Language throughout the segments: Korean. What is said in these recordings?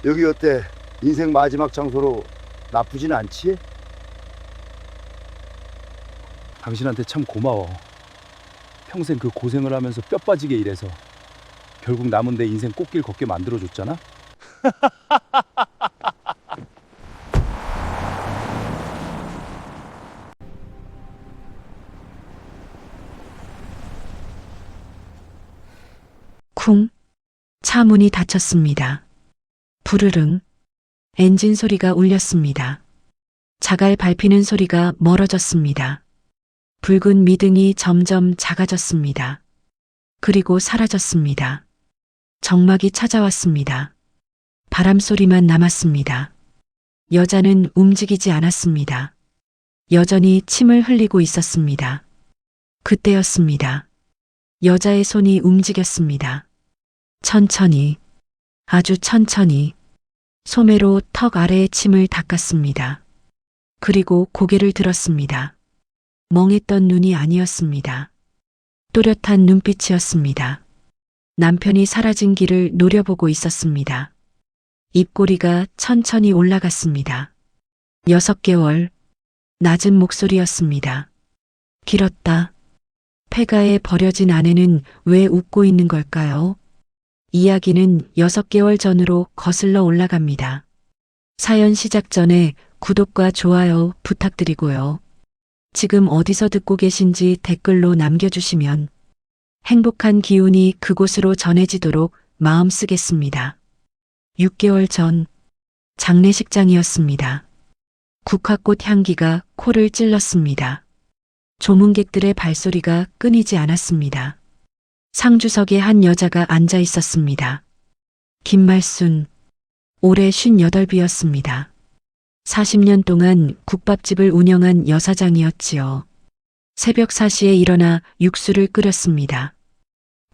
여기 어때? 인생 마지막 장소로 나쁘진 않지? 당신한테 참 고마워. 평생 그 고생을 하면서 뼈 빠지게 일해서 결국 남은 내 인생 꽃길 걷게 만들어줬잖아. 쿵. 차 문이 닫혔습니다. 부르릉. 엔진 소리가 울렸습니다. 자갈 밟히는 소리가 멀어졌습니다. 붉은 미등이 점점 작아졌습니다. 그리고 사라졌습니다. 정막이 찾아왔습니다. 바람 소리만 남았습니다. 여자는 움직이지 않았습니다. 여전히 침을 흘리고 있었습니다. 그때였습니다. 여자의 손이 움직였습니다. 천천히, 아주 천천히 소매로 턱 아래의 침을 닦았습니다. 그리고 고개를 들었습니다. 멍했던 눈이 아니었습니다. 또렷한 눈빛이었습니다. 남편이 사라진 길을 노려보고 있었습니다. 입꼬리가 천천히 올라갔습니다. 6개월, 낮은 목소리였습니다. 길었다. 폐가에 버려진 아내는 왜 웃고 있는 걸까요? 이야기는 6개월 전으로 거슬러 올라갑니다. 사연 시작 전에 구독과 좋아요 부탁드리고요. 지금 어디서 듣고 계신지 댓글로 남겨주시면 행복한 기운이 그곳으로 전해지도록 마음 쓰겠습니다. 6개월 전 장례식장이었습니다. 국화꽃 향기가 코를 찔렀습니다. 조문객들의 발소리가 끊이지 않았습니다. 상주석에 한 여자가 앉아 있었습니다. 김말순, 올해 58이었습니다. 40년 동안 국밥집을 운영한 여사장이었지요. 새벽 4시에 일어나 육수를 끓였습니다.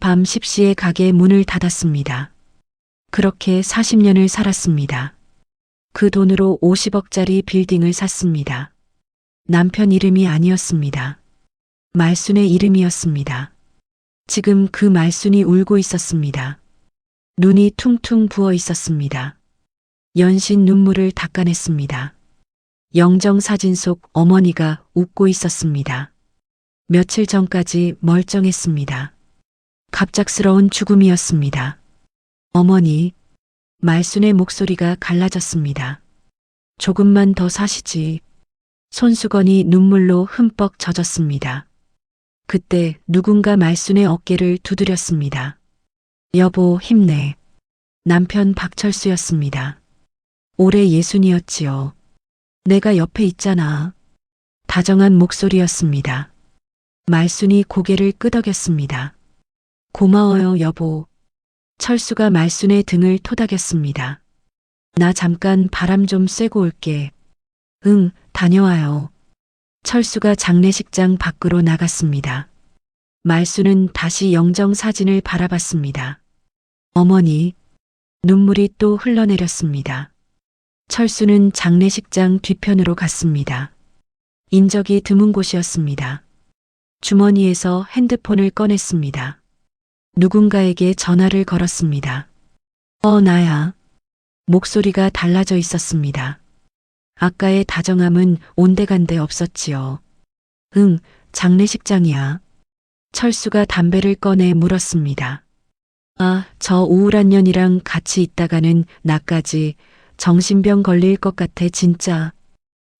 밤 10시에 가게 문을 닫았습니다. 그렇게 40년을 살았습니다. 그 돈으로 50억짜리 빌딩을 샀습니다. 남편 이름이 아니었습니다. 말순의 이름이었습니다. 지금 그 말순이 울고 있었습니다. 눈이 퉁퉁 부어 있었습니다. 연신 눈물을 닦아냈습니다. 영정사진 속 어머니가 웃고 있었습니다. 며칠 전까지 멀쩡했습니다. 갑작스러운 죽음이었습니다. 어머니, 말순의 목소리가 갈라졌습니다. 조금만 더 사시지. 손수건이 눈물로 흠뻑 젖었습니다. 그때 누군가 말순의 어깨를 두드렸습니다. 여보, 힘내. 남편 박철수였습니다. 올해 60이었지요. 내가 옆에 있잖아. 다정한 목소리였습니다. 말순이 고개를 끄덕였습니다. 고마워요, 여보. 철수가 말순의 등을 토닥였습니다. 나 잠깐 바람 좀 쐬고 올게. 응, 다녀와요. 철수가 장례식장 밖으로 나갔습니다. 말순은 다시 영정 사진을 바라봤습니다. 어머니, 눈물이 또 흘러내렸습니다. 철수는 장례식장 뒤편으로 갔습니다. 인적이 드문 곳이었습니다. 주머니에서 핸드폰을 꺼냈습니다. 누군가에게 전화를 걸었습니다. 나야. 목소리가 달라져 있었습니다. 아까의 다정함은 온데간데 없었지요. 응, 장례식장이야. 철수가 담배를 꺼내 물었습니다. 아, 저 우울한 년이랑 같이 있다가는 나까지 정신병 걸릴 것 같아 진짜.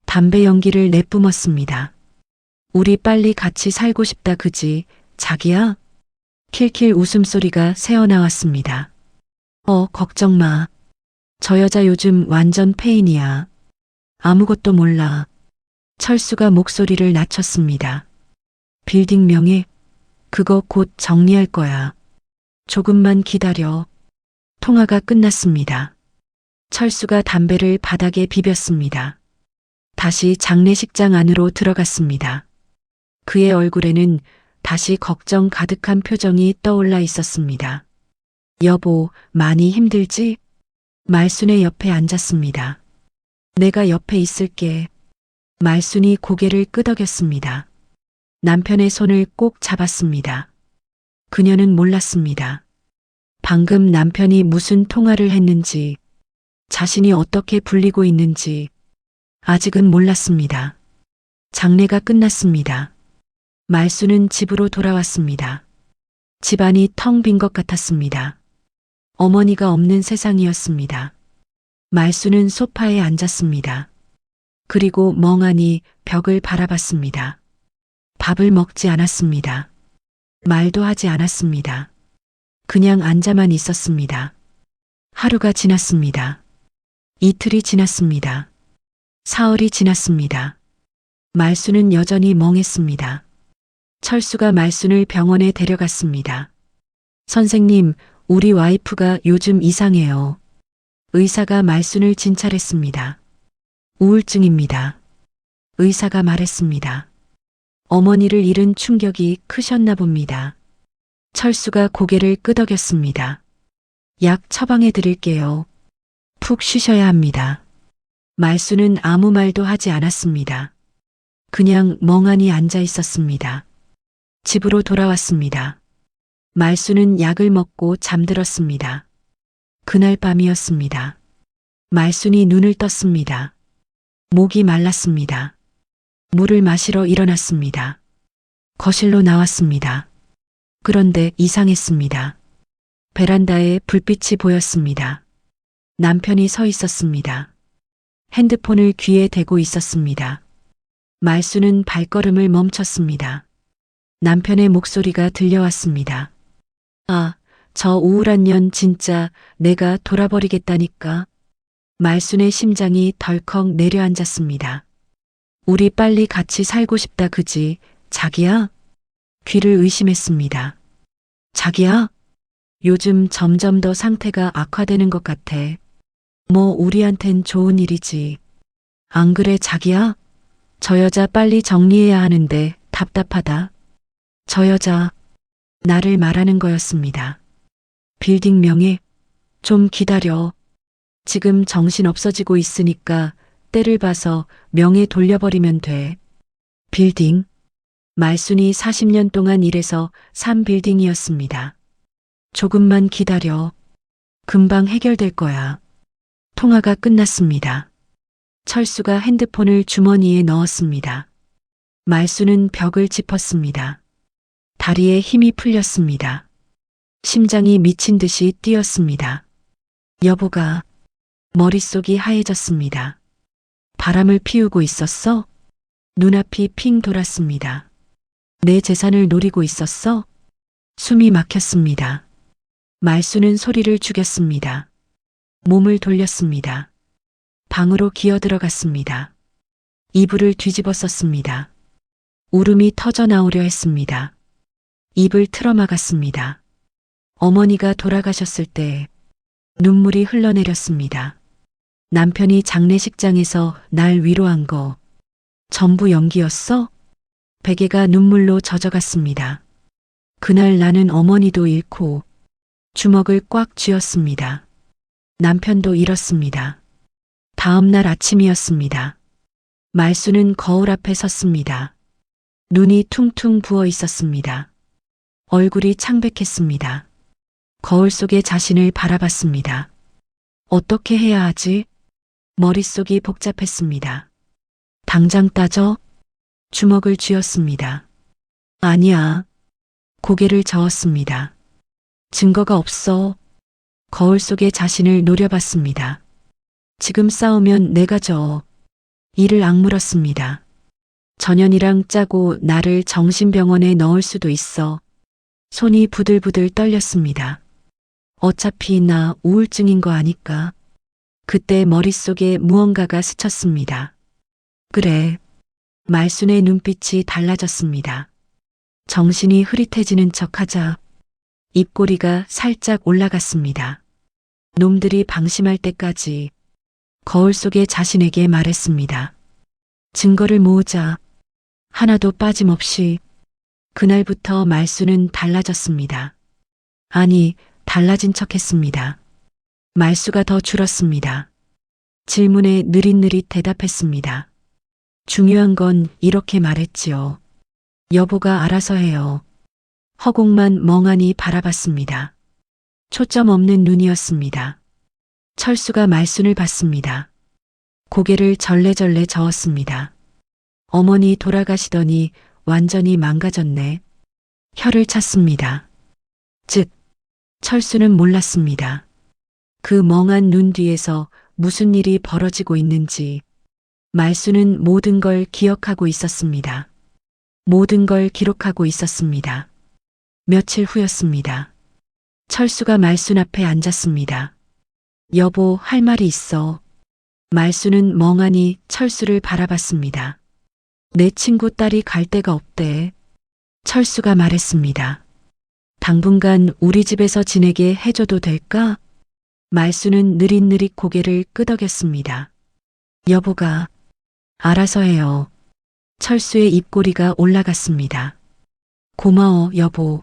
담배 연기를 내뿜었습니다. 우리 빨리 같이 살고 싶다 그지, 자기야? 킬킬 웃음소리가 새어나왔습니다. 걱정 마. 저 여자 요즘 완전 페인이야. 아무것도 몰라. 철수가 목소리를 낮췄습니다. 빌딩 명예? 그거 곧 정리할 거야. 조금만 기다려. 통화가 끝났습니다. 철수가 담배를 바닥에 비볐습니다. 다시 장례식장 안으로 들어갔습니다. 그의 얼굴에는 다시 걱정 가득한 표정이 떠올라 있었습니다. 여보, 많이 힘들지? 말순의 옆에 앉았습니다. 내가 옆에 있을게. 말순이 고개를 끄덕였습니다. 남편의 손을 꼭 잡았습니다. 그녀는 몰랐습니다. 방금 남편이 무슨 통화를 했는지, 자신이 어떻게 불리고 있는지 아직은 몰랐습니다. 장례가 끝났습니다. 말수는 집으로 돌아왔습니다. 집안이 텅 빈 것 같았습니다. 어머니가 없는 세상이었습니다. 말수는 소파에 앉았습니다. 그리고 멍하니 벽을 바라봤습니다. 밥을 먹지 않았습니다. 말도 하지 않았습니다. 그냥 앉아만 있었습니다. 하루가 지났습니다. 이틀이 지났습니다. 사흘이 지났습니다. 말수는 여전히 멍했습니다. 철수가 말순을 병원에 데려갔습니다. 선생님, 우리 와이프가 요즘 이상해요. 의사가 말순을 진찰했습니다. 우울증입니다. 의사가 말했습니다. 어머니를 잃은 충격이 크셨나 봅니다. 철수가 고개를 끄덕였습니다. 약 처방해 드릴게요. 푹 쉬셔야 합니다. 말수는 아무 말도 하지 않았습니다. 그냥 멍하니 앉아 있었습니다. 집으로 돌아왔습니다. 말수는 약을 먹고 잠들었습니다. 그날 밤이었습니다. 말순이 눈을 떴습니다. 목이 말랐습니다. 물을 마시러 일어났습니다. 거실로 나왔습니다. 그런데 이상했습니다. 베란다에 불빛이 보였습니다. 남편이 서 있었습니다. 핸드폰을 귀에 대고 있었습니다. 말수는 발걸음을 멈췄습니다. 남편의 목소리가 들려왔습니다. 아, 저 우울한 년 진짜 내가 돌아버리겠다니까. 말순의 심장이 덜컥 내려앉았습니다. 우리 빨리 같이 살고 싶다 그지, 자기야? 귀를 의심했습니다. 자기야? 요즘 점점 더 상태가 악화되는 것 같아. 뭐 우리한텐 좋은 일이지. 안 그래 자기야? 저 여자 빨리 정리해야 하는데 답답하다. 저 여자, 나를 말하는 거였습니다. 빌딩 명예, 좀 기다려. 지금 정신 없어지고 있으니까 때를 봐서 명예 돌려버리면 돼. 빌딩, 말순이 40년 동안 일해서 산 빌딩이었습니다. 조금만 기다려. 금방 해결될 거야. 통화가 끝났습니다. 철수가 핸드폰을 주머니에 넣었습니다. 말수는 벽을 짚었습니다. 다리에 힘이 풀렸습니다. 심장이 미친 듯이 뛰었습니다. 여보가, 머릿속이 하얘졌습니다. 바람을 피우고 있었어? 눈앞이 핑 돌았습니다. 내 재산을 노리고 있었어? 숨이 막혔습니다. 말수는 소리를 죽였습니다. 몸을 돌렸습니다. 방으로 기어들어갔습니다. 이불을 뒤집어 썼습니다. 울음이 터져 나오려 했습니다. 입을 틀어막았습니다. 어머니가 돌아가셨을 때 눈물이 흘러내렸습니다. 남편이 장례식장에서 날 위로한 거 전부 연기였어? 베개가 눈물로 젖어갔습니다. 그날 나는 어머니도 잃고 주먹을 꽉 쥐었습니다. 남편도 잃었습니다. 다음 날 아침이었습니다. 말수는 거울 앞에 섰습니다. 눈이 퉁퉁 부어 있었습니다. 얼굴이 창백했습니다. 거울 속의 자신을 바라봤습니다. 어떻게 해야 하지? 머릿속이 복잡했습니다. 당장 따져? 주먹을 쥐었습니다. 아니야. 고개를 저었습니다. 증거가 없어. 거울 속의 자신을 노려봤습니다. 지금 싸우면 내가 져. 이를 악물었습니다. 전현이랑 짜고 나를 정신병원에 넣을 수도 있어. 손이 부들부들 떨렸습니다. 어차피 나 우울증인 거 아니까. 그때 머릿속에 무언가가 스쳤습니다. 그래. 말순의 눈빛이 달라졌습니다. 정신이 흐릿해지는 척하자 입꼬리가 살짝 올라갔습니다. 놈들이 방심할 때까지 거울 속의 자신에게 말했습니다. 증거를 모으자. 하나도 빠짐없이. 그날부터 말수는 달라졌습니다. 아니, 달라진 척했습니다. 말수가 더 줄었습니다. 질문에 느릿느릿 대답했습니다. 중요한 건 이렇게 말했지요. 여보가 알아서 해요. 허공만 멍하니 바라봤습니다. 초점 없는 눈이었습니다. 철수가 말순을 봤습니다. 고개를 절레절레 저었습니다. 어머니 돌아가시더니 완전히 망가졌네. 혀를 찼습니다. 즉, 철수는 몰랐습니다. 그 멍한 눈 뒤에서 무슨 일이 벌어지고 있는지. 말수는 모든 걸 기억하고 있었습니다. 모든 걸 기록하고 있었습니다. 며칠 후였습니다. 철수가 말순 앞에 앉았습니다. 여보, 할 말이 있어. 말수는 멍하니 철수를 바라봤습니다. 내 친구 딸이 갈 데가 없대. 철수가 말했습니다. 당분간 우리 집에서 지내게 해줘도 될까? 말수는 느릿느릿 고개를 끄덕였습니다. 여보가 알아서 해요. 철수의 입꼬리가 올라갔습니다. 고마워, 여보.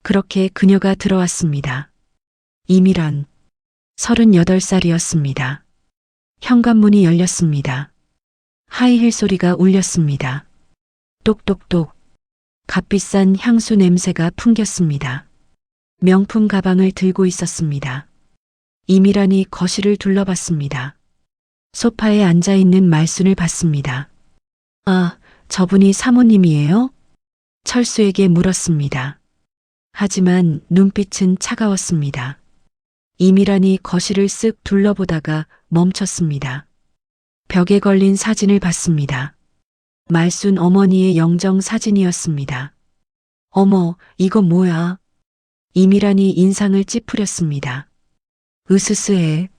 그렇게 그녀가 들어왔습니다. 이미란 38살이었습니다. 현관문이 열렸습니다. 하이힐 소리가 울렸습니다. 똑똑똑. 값비싼 향수 냄새가 풍겼습니다. 명품 가방을 들고 있었습니다. 이미란이 거실을 둘러봤습니다. 소파에 앉아있는 말순을 봤습니다. 아, 저분이 사모님이에요? 철수에게 물었습니다. 하지만 눈빛은 차가웠습니다. 이미란이 거실을 쓱 둘러보다가 멈췄습니다. 벽에 걸린 사진을 봤습니다. 말순 어머니의 영정 사진이었습니다. 어머, 이거 뭐야? 이미란이 인상을 찌푸렸습니다. 으스스해.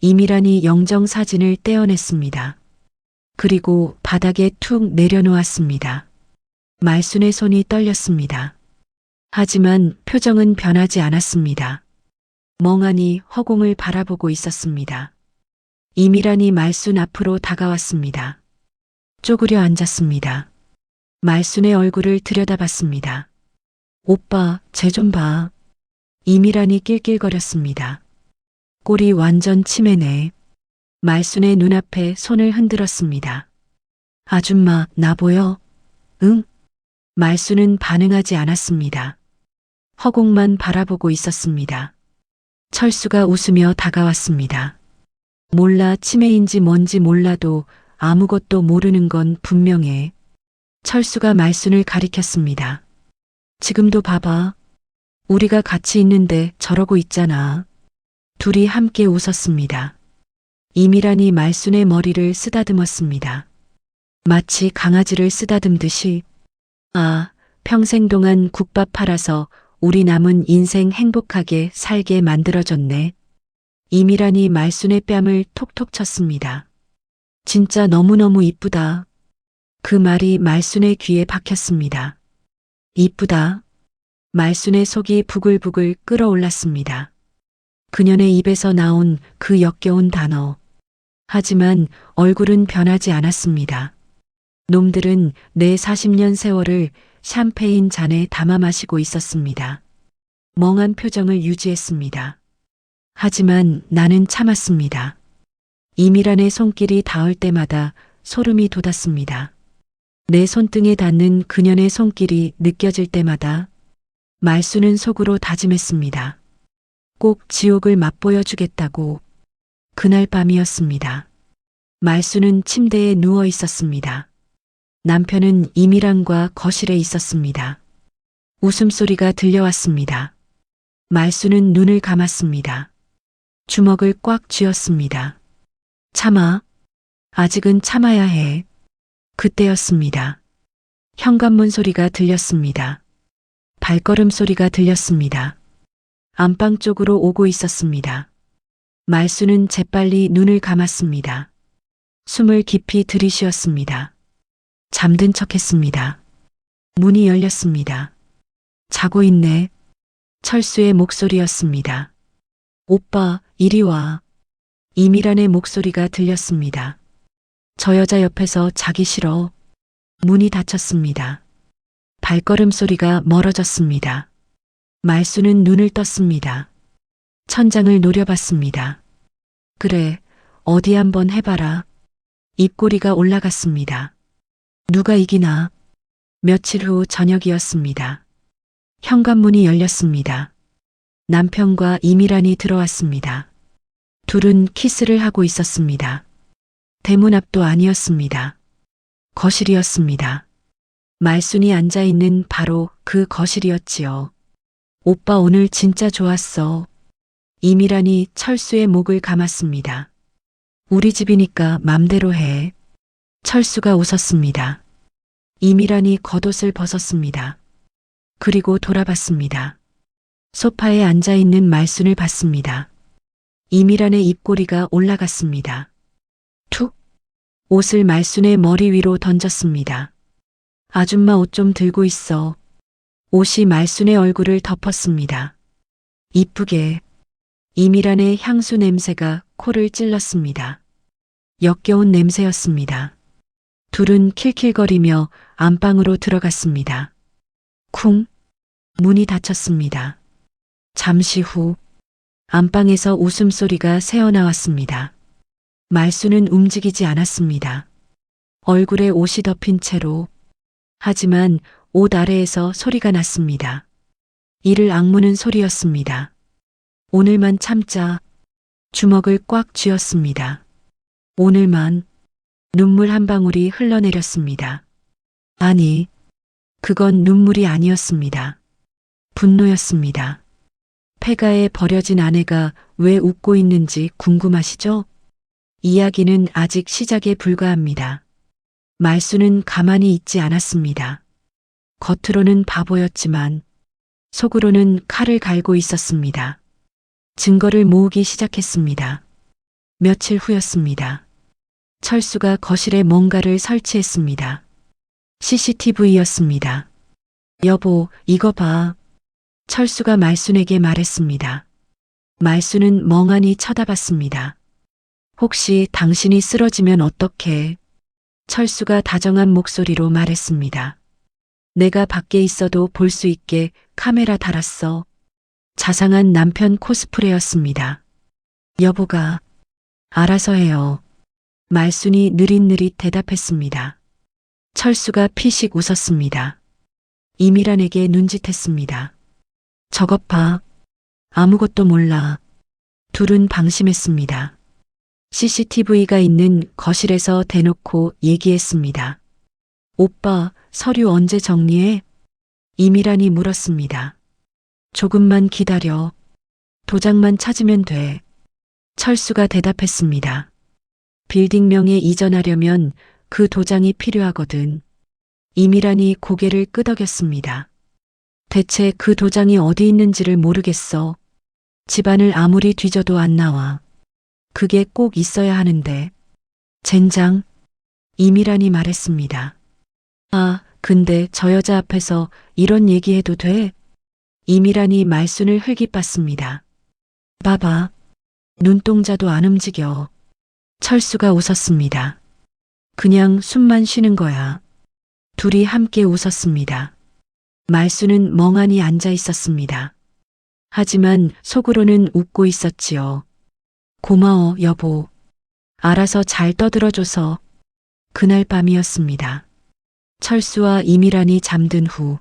이미란이 영정 사진을 떼어냈습니다. 그리고 바닥에 툭 내려놓았습니다. 말순의 손이 떨렸습니다. 하지만 표정은 변하지 않았습니다. 멍하니 허공을 바라보고 있었습니다. 이미란이 말순 앞으로 다가왔습니다. 쪼그려 앉았습니다. 말순의 얼굴을 들여다봤습니다. 오빠, 쟤 좀 봐. 이미란이 낄낄거렸습니다. 꼴이 완전 치매네. 말순의 눈앞에 손을 흔들었습니다. 아줌마, 나 보여? 응? 말순은 반응하지 않았습니다. 허공만 바라보고 있었습니다. 철수가 웃으며 다가왔습니다. 몰라, 치매인지 뭔지 몰라도 아무것도 모르는 건 분명해. 철수가 말순을 가리켰습니다. 지금도 봐봐. 우리가 같이 있는데 저러고 있잖아. 둘이 함께 웃었습니다. 이미란이 말순의 머리를 쓰다듬었습니다. 마치 강아지를 쓰다듬듯이. 아, 평생 동안 국밥 팔아서 우리 남은 인생 행복하게 살게 만들어줬네. 이미란이 말순의 뺨을 톡톡 쳤습니다. 진짜 너무너무 이쁘다. 그 말이 말순의 귀에 박혔습니다. 이쁘다. 말순의 속이 부글부글 끓어올랐습니다. 그녀의 입에서 나온 그 역겨운 단어. 하지만 얼굴은 변하지 않았습니다. 놈들은 내 40년 세월을 샴페인 잔에 담아 마시고 있었습니다. 멍한 표정을 유지했습니다. 하지만 나는 참았습니다. 이미란의 손길이 닿을 때마다 소름이 돋았습니다. 내 손등에 닿는 그녀의 손길이 느껴질 때마다 말순은 속으로 다짐했습니다. 꼭 지옥을 맛보여 주겠다고. 그날 밤이었습니다. 말순은 침대에 누워 있었습니다. 남편은 이미란과 거실에 있었습니다. 웃음소리가 들려왔습니다. 말순은 눈을 감았습니다. 주먹을 꽉 쥐었습니다. 참아. 아직은 참아야 해. 그때였습니다. 현관문 소리가 들렸습니다. 발걸음 소리가 들렸습니다. 안방 쪽으로 오고 있었습니다. 말순은 재빨리 눈을 감았습니다. 숨을 깊이 들이쉬었습니다. 잠든 척했습니다. 문이 열렸습니다. 자고 있네. 철수의 목소리였습니다. 오빠, 이리 와. 이미란의 목소리가 들렸습니다. 저 여자 옆에서 자기 싫어. 문이 닫혔습니다. 발걸음 소리가 멀어졌습니다. 말순은 눈을 떴습니다. 천장을 노려봤습니다. 그래, 어디 한번 해봐라. 입꼬리가 올라갔습니다. 누가 이기나? 며칠 후 저녁이었습니다. 현관문이 열렸습니다. 남편과 이미란이 들어왔습니다. 둘은 키스를 하고 있었습니다. 대문 앞도 아니었습니다. 거실이었습니다. 말순이 앉아있는 바로 그 거실이었지요. 오빠 오늘 진짜 좋았어. 이미란이 철수의 목을 감았습니다. 우리 집이니까 맘대로 해. 철수가 웃었습니다. 이미란이 겉옷을 벗었습니다. 그리고 돌아봤습니다. 소파에 앉아있는 말순을 봤습니다. 이미란의 입꼬리가 올라갔습니다. 툭! 옷을 말순의 머리 위로 던졌습니다. 아줌마 옷 좀 들고 있어. 옷이 말순의 얼굴을 덮었습니다. 이쁘게. 이미란의 향수 냄새가 코를 찔렀습니다. 역겨운 냄새였습니다. 둘은 킬킬거리며 안방으로 들어갔습니다. 쿵! 문이 닫혔습니다. 잠시 후 안방에서 웃음소리가 새어나왔습니다. 말순은 움직이지 않았습니다. 얼굴에 옷이 덮인 채로. 하지만 옷 아래에서 소리가 났습니다. 이를 악무는 소리였습니다. 오늘만 참자. 주먹을 꽉 쥐었습니다. 오늘만. 눈물 한 방울이 흘러내렸습니다. 아니, 그건 눈물이 아니었습니다. 분노였습니다. 폐가에 버려진 아내가 왜 웃고 있는지 궁금하시죠? 이야기는 아직 시작에 불과합니다. 말순은 가만히 있지 않았습니다. 겉으로는 바보였지만 속으로는 칼을 갈고 있었습니다. 증거를 모으기 시작했습니다. 며칠 후였습니다. 철수가 거실에 뭔가를 설치했습니다. CCTV였습니다. 여보, 이거 봐. 철수가 말순에게 말했습니다. 말순은 멍하니 쳐다봤습니다. 혹시 당신이 쓰러지면 어떡해? 철수가 다정한 목소리로 말했습니다. 내가 밖에 있어도 볼 수 있게 카메라 달았어. 자상한 남편 코스프레였습니다. 여보가 알아서 해요. 말순이 느릿느릿 대답했습니다. 철수가 피식 웃었습니다. 이미란에게 눈짓했습니다. 저것 봐. 아무것도 몰라. 둘은 방심했습니다. CCTV가 있는 거실에서 대놓고 얘기했습니다. 오빠, 서류 언제 정리해? 이미란이 물었습니다. 조금만 기다려. 도장만 찾으면 돼. 철수가 대답했습니다. 빌딩명에 이전하려면 그 도장이 필요하거든. 이미란이 고개를 끄덕였습니다. 대체 그 도장이 어디 있는지를 모르겠어. 집안을 아무리 뒤져도 안 나와. 그게 꼭 있어야 하는데. 젠장. 이미란이 말했습니다. 아, 근데 저 여자 앞에서 이런 얘기해도 돼? 이미란이 말순을 흘깃봤습니다. 봐봐. 눈동자도 안 움직여. 철수가 웃었습니다. 그냥 숨만 쉬는 거야. 둘이 함께 웃었습니다. 말순은 멍하니 앉아 있었습니다. 하지만 속으로는 웃고 있었지요. 고마워, 여보. 알아서 잘 떠들어줘서. 그날 밤이었습니다. 철수와 이미란이 잠든 후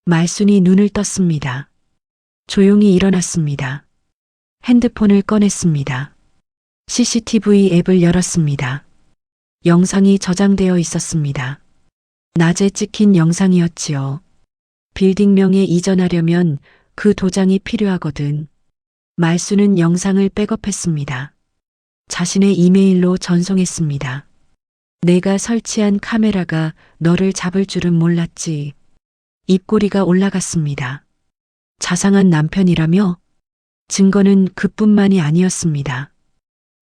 말순이 눈을 떴습니다. 조용히 일어났습니다. 핸드폰을 꺼냈습니다. CCTV 앱을 열었습니다. 영상이 저장되어 있었습니다. 낮에 찍힌 영상이었지요. 빌딩명에 이전하려면 그 도장이 필요하거든. 말순은 영상을 백업했습니다. 자신의 이메일로 전송했습니다. 내가 설치한 카메라가 너를 잡을 줄은 몰랐지. 입꼬리가 올라갔습니다. 자상한 남편이라며? 증거는 그뿐만이 아니었습니다.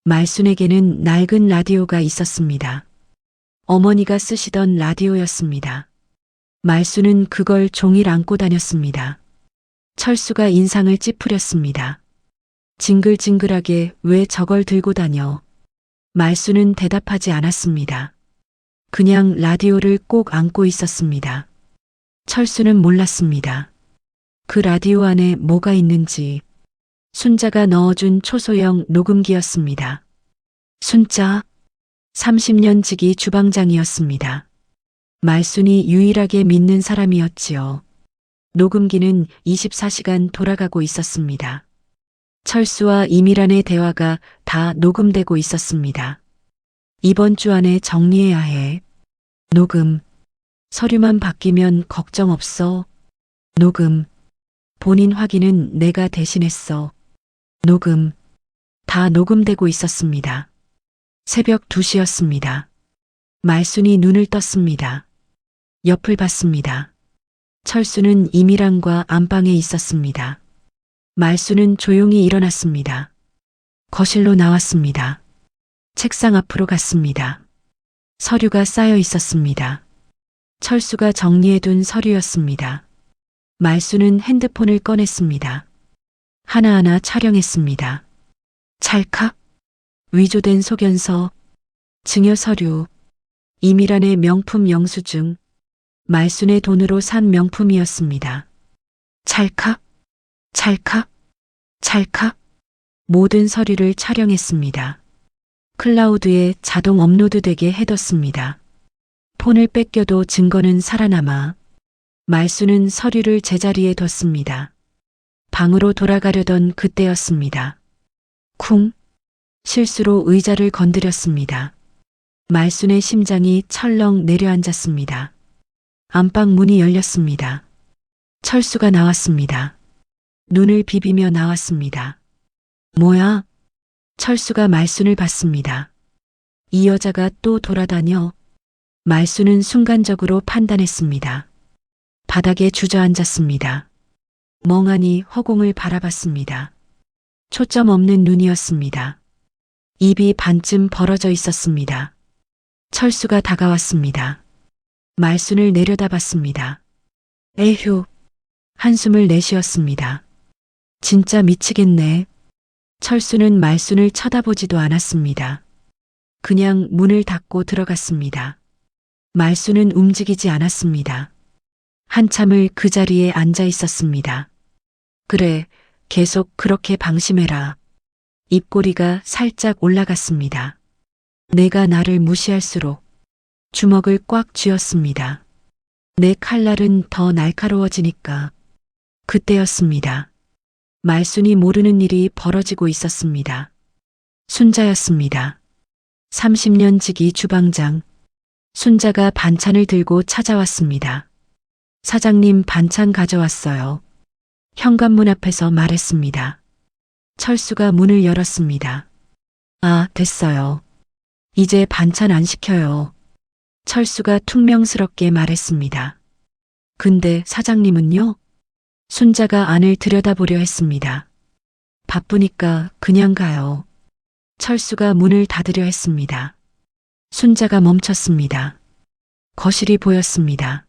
말순에게는 낡은 라디오가 있었습니다. 어머니가 쓰시던 라디오였습니다. 말순은 그걸 종일 안고 다녔습니다. 철수가 인상을 찌푸렸습니다. 징글징글하게 왜 저걸 들고 다녀? 말순은 대답하지 않았습니다. 그냥 라디오를 꼭 안고 있었습니다. 철수는 몰랐습니다. 그 라디오 안에 뭐가 있는지. 순자가 넣어준 초소형 녹음기였습니다. 순자, 30년 지기 주방장이었습니다. 말순이 유일하게 믿는 사람이었지요. 녹음기는 24시간 돌아가고 있었습니다. 철수와 이미란의 대화가 다 녹음되고 있었습니다. 이번 주 안에 정리해야 해. 녹음. 서류만 바뀌면 걱정 없어. 녹음. 본인 확인은 내가 대신했어. 녹음. 다 녹음되고 있었습니다. 새벽 2시였습니다. 말순이 눈을 떴습니다. 옆을 봤습니다. 철수는 이미란과 안방에 있었습니다. 말순은 조용히 일어났습니다. 거실로 나왔습니다. 책상 앞으로 갔습니다. 서류가 쌓여 있었습니다. 철수가 정리해둔 서류였습니다. 말순은 핸드폰을 꺼냈습니다. 하나하나 촬영했습니다. 찰칵, 위조된 소견서, 증여 서류, 이미란의 명품 영수증, 말순의 돈으로 산 명품이었습니다. 찰칵, 찰칵, 찰칵, 모든 서류를 촬영했습니다. 클라우드에 자동 업로드되게 해뒀습니다. 폰을 뺏겨도 증거는 살아남아 말순은 서류를 제자리에 뒀습니다. 방으로 돌아가려던 그때였습니다. 쿵! 실수로 의자를 건드렸습니다. 말순의 심장이 철렁 내려앉았습니다. 안방 문이 열렸습니다. 철수가 나왔습니다. 눈을 비비며 나왔습니다. 뭐야? 철수가 말순을 봤습니다. 이 여자가 또 돌아다녀. 말순은 순간적으로 판단했습니다. 바닥에 주저앉았습니다. 멍하니 허공을 바라봤습니다. 초점 없는 눈이었습니다. 입이 반쯤 벌어져 있었습니다. 철수가 다가왔습니다. 말순을 내려다봤습니다. 에휴, 한숨을 내쉬었습니다. 진짜 미치겠네. 철수는 말순을 쳐다보지도 않았습니다. 그냥 문을 닫고 들어갔습니다. 말순은 움직이지 않았습니다. 한참을 그 자리에 앉아 있었습니다. 그래, 계속 그렇게 방심해라. 입꼬리가 살짝 올라갔습니다. 내가 나를 무시할수록 주먹을 꽉 쥐었습니다. 내 칼날은 더 날카로워지니까. 그때였습니다. 말순이 모르는 일이 벌어지고 있었습니다. 순자였습니다. 30년 지기 주방장. 순자가 반찬을 들고 찾아왔습니다. 사장님 반찬 가져왔어요. 현관문 앞에서 말했습니다. 철수가 문을 열었습니다. 아, 됐어요. 이제 반찬 안 시켜요. 철수가 퉁명스럽게 말했습니다. 근데 사장님은요? 순자가 안을 들여다보려 했습니다. 바쁘니까 그냥 가요. 철수가 문을 닫으려 했습니다. 순자가 멈췄습니다. 거실이 보였습니다.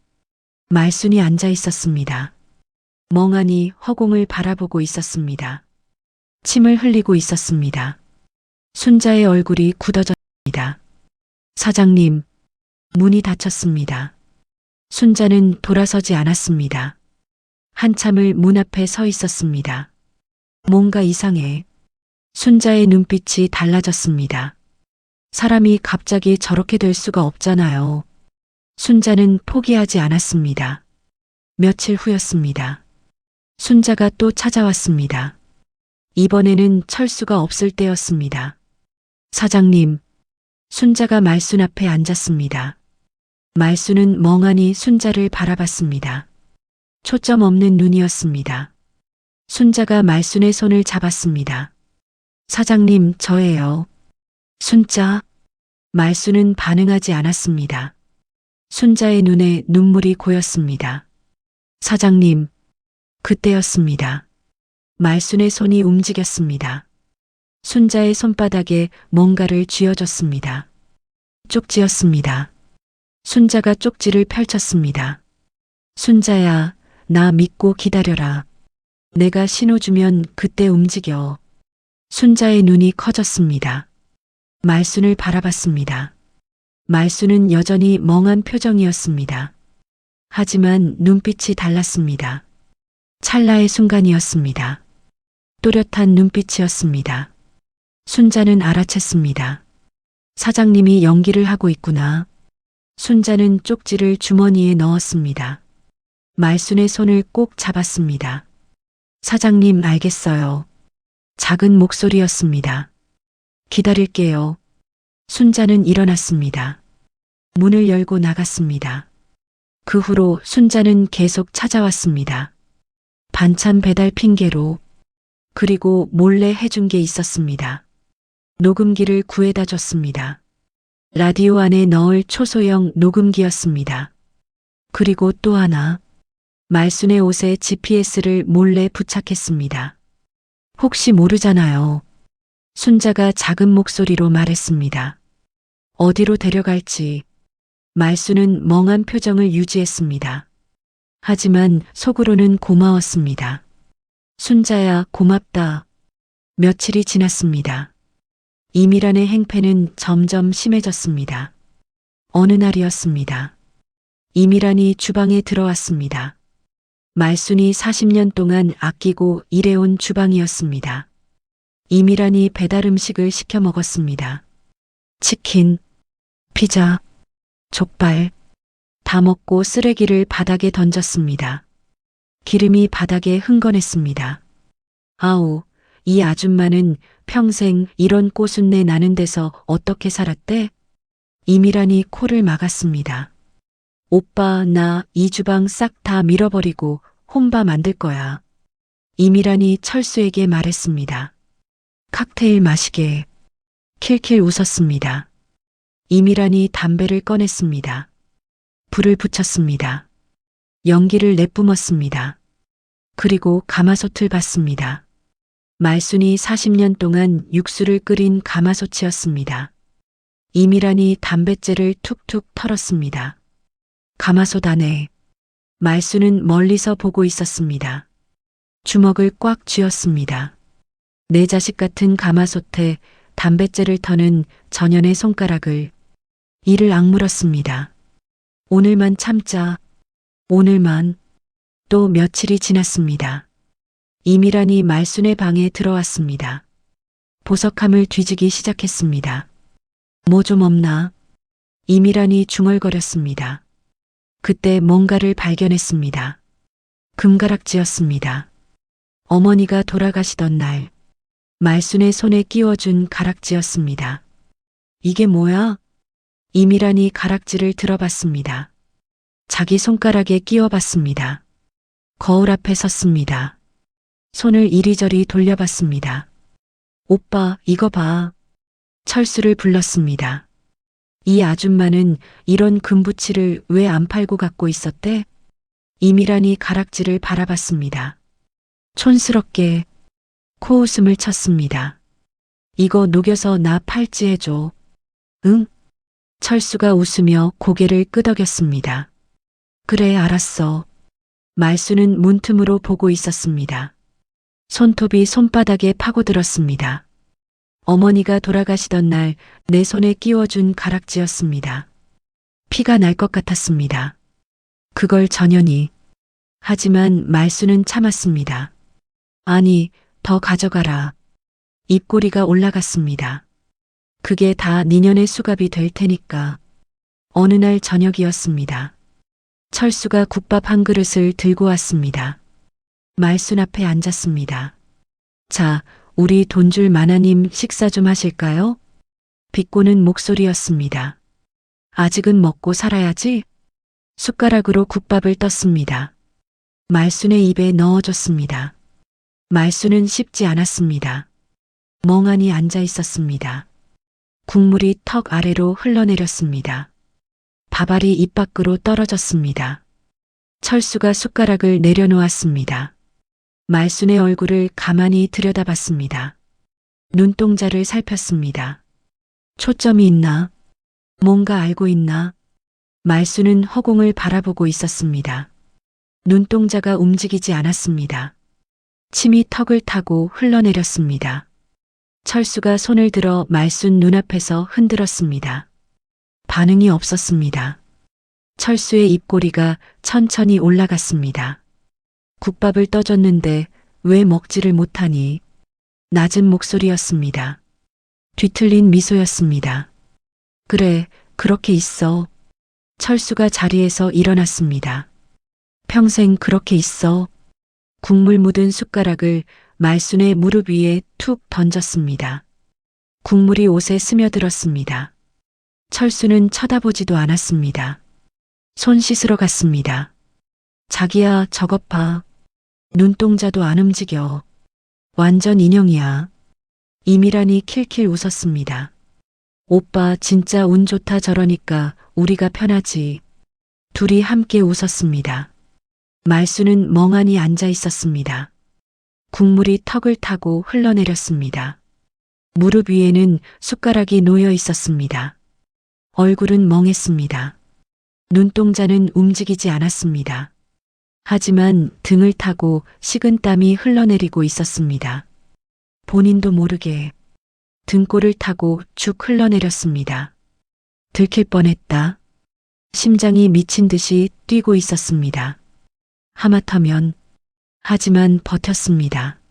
말순이 앉아 있었습니다. 멍하니 허공을 바라보고 있었습니다. 침을 흘리고 있었습니다. 순자의 얼굴이 굳어졌습니다. 사장님, 문이 닫혔습니다. 순자는 돌아서지 않았습니다. 한참을 문 앞에 서 있었습니다. 뭔가 이상해. 순자의 눈빛이 달라졌습니다. 사람이 갑자기 저렇게 될 수가 없잖아요. 순자는 포기하지 않았습니다. 며칠 후였습니다. 순자가 또 찾아왔습니다. 이번에는 철수가 없을 때였습니다. 사장님, 순자가 말순 앞에 앉았습니다. 말순은 멍하니 순자를 바라봤습니다. 초점 없는 눈이었습니다. 순자가 말순의 손을 잡았습니다. 사장님, 저예요. 순자. 말순은 반응하지 않았습니다. 순자의 눈에 눈물이 고였습니다. 사장님. 그때였습니다. 말순의 손이 움직였습니다. 순자의 손바닥에 뭔가를 쥐어줬습니다. 쪽지였습니다. 순자가 쪽지를 펼쳤습니다. 순자야, 나 믿고 기다려라. 내가 신호 주면 그때 움직여. 순자의 눈이 커졌습니다. 말순을 바라봤습니다. 말순은 여전히 멍한 표정이었습니다. 하지만 눈빛이 달랐습니다. 찰나의 순간이었습니다. 또렷한 눈빛이었습니다. 순자는 알아챘습니다. 사장님이 연기를 하고 있구나. 순자는 쪽지를 주머니에 넣었습니다. 말순의 손을 꼭 잡았습니다. 사장님, 알겠어요. 작은 목소리였습니다. 기다릴게요. 순자는 일어났습니다. 문을 열고 나갔습니다. 그 후로 순자는 계속 찾아왔습니다. 반찬 배달 핑계로. 그리고 몰래 해준 게 있었습니다. 녹음기를 구해다 줬습니다. 라디오 안에 넣을 초소형 녹음기였습니다. 그리고 또 하나. 말순의 옷에 GPS를 몰래 부착했습니다. 혹시 모르잖아요. 순자가 작은 목소리로 말했습니다. 어디로 데려갈지. 말순은 멍한 표정을 유지했습니다. 하지만 속으로는 고마웠습니다. 순자야, 고맙다. 며칠이 지났습니다. 이미란의 행패는 점점 심해졌습니다. 어느 날이었습니다. 이미란이 주방에 들어왔습니다. 말순이 40년 동안 아끼고 일해온 주방이었습니다. 이미란이 배달 음식을 시켜 먹었습니다. 치킨, 피자, 족발, 다 먹고 쓰레기를 바닥에 던졌습니다. 기름이 바닥에 흥건했습니다. 아우, 이 아줌마는 평생 이런 꼬순내 나는 데서 어떻게 살았대? 이미란이 코를 막았습니다. 오빠, 나 이 주방 싹 다 밀어버리고 혼밥 만들 거야. 이미란이 철수에게 말했습니다. 칵테일 마시게. 킬킬 웃었습니다. 이미란이 담배를 꺼냈습니다. 불을 붙였습니다. 연기를 내뿜었습니다. 그리고 가마솥을 봤습니다. 말순이 40년 동안 육수를 끓인 가마솥이었습니다. 이미란이 담뱃재를 툭툭 털었습니다. 가마솥 안에 말순은 멀리서 보고 있었습니다. 주먹을 꽉 쥐었습니다. 내 자식 같은 가마솥에 담뱃재를 터는 전연의 손가락을 이를 악물었습니다. 오늘만 참자. 오늘만. 또 며칠이 지났습니다. 이미란이 말순의 방에 들어왔습니다. 보석함을 뒤지기 시작했습니다. 뭐 좀 없나? 이미란이 중얼거렸습니다. 그때 뭔가를 발견했습니다. 금가락지였습니다. 어머니가 돌아가시던 날 말순의 손에 끼워준 가락지였습니다. 이게 뭐야? 이미란이 가락지를 들어봤습니다. 자기 손가락에 끼워봤습니다. 거울 앞에 섰습니다. 손을 이리저리 돌려봤습니다. 오빠, 이거 봐. 철수를 불렀습니다. 이 아줌마는 이런 금부치를 왜 안 팔고 갖고 있었대? 이미란이 가락지를 바라봤습니다. 촌스럽게 코웃음을 쳤습니다. 이거 녹여서 나 팔찌 해줘. 응? 철수가 웃으며 고개를 끄덕였습니다. 그래, 알았어. 말순은 문틈으로 보고 있었습니다. 손톱이 손바닥에 파고들었습니다. 어머니가 돌아가시던 날 내 손에 끼워준 가락지였습니다. 피가 날 것 같았습니다. 그걸 전연히. 하지만 말순은 참았습니다. 아니, 더 가져가라. 입꼬리가 올라갔습니다. 그게 다 니년의 수갑이 될 테니까. 어느 날 저녁이었습니다. 철수가 국밥 한 그릇을 들고 왔습니다. 말순 앞에 앉았습니다. 자, 우리 돈줄 마나님 식사 좀 하실까요? 비꼬는 목소리였습니다. 아직은 먹고 살아야지. 숟가락으로 국밥을 떴습니다. 말순의 입에 넣어줬습니다. 말순은 씹지 않았습니다. 멍하니 앉아 있었습니다. 국물이 턱 아래로 흘러내렸습니다. 밥알이 입 밖으로 떨어졌습니다. 철수가 숟가락을 내려놓았습니다. 말순의 얼굴을 가만히 들여다봤습니다. 눈동자를 살폈습니다. 초점이 있나? 뭔가 알고 있나? 말순은 허공을 바라보고 있었습니다. 눈동자가 움직이지 않았습니다. 침이 턱을 타고 흘러내렸습니다. 철수가 손을 들어 말순 눈앞에서 흔들었습니다. 반응이 없었습니다. 철수의 입꼬리가 천천히 올라갔습니다. 국밥을 떠줬는데 왜 먹지를 못하니? 낮은 목소리였습니다. 뒤틀린 미소였습니다. 그래, 그렇게 있어. 철수가 자리에서 일어났습니다. 평생 그렇게 있어. 국물 묻은 숟가락을 말순의 무릎 위에 툭 던졌습니다. 국물이 옷에 스며들었습니다. 철수는 쳐다보지도 않았습니다. 손 씻으러 갔습니다. 자기야, 저것 봐. 눈동자도 안 움직여. 완전 인형이야. 이미란이 킬킬 웃었습니다. 오빠 진짜 운 좋다. 저러니까 우리가 편하지. 둘이 함께 웃었습니다. 말수는 멍하니 앉아 있었습니다. 국물이 턱을 타고 흘러내렸습니다. 무릎 위에는 숟가락이 놓여 있었습니다. 얼굴은 멍했습니다. 눈동자는 움직이지 않았습니다. 하지만 등을 타고 식은땀이 흘러내리고 있었습니다. 본인도 모르게 등골을 타고 쭉 흘러내렸습니다. 들킬 뻔했다. 심장이 미친 듯이 뛰고 있었습니다. 하마터면, 하지만 버텼습니다.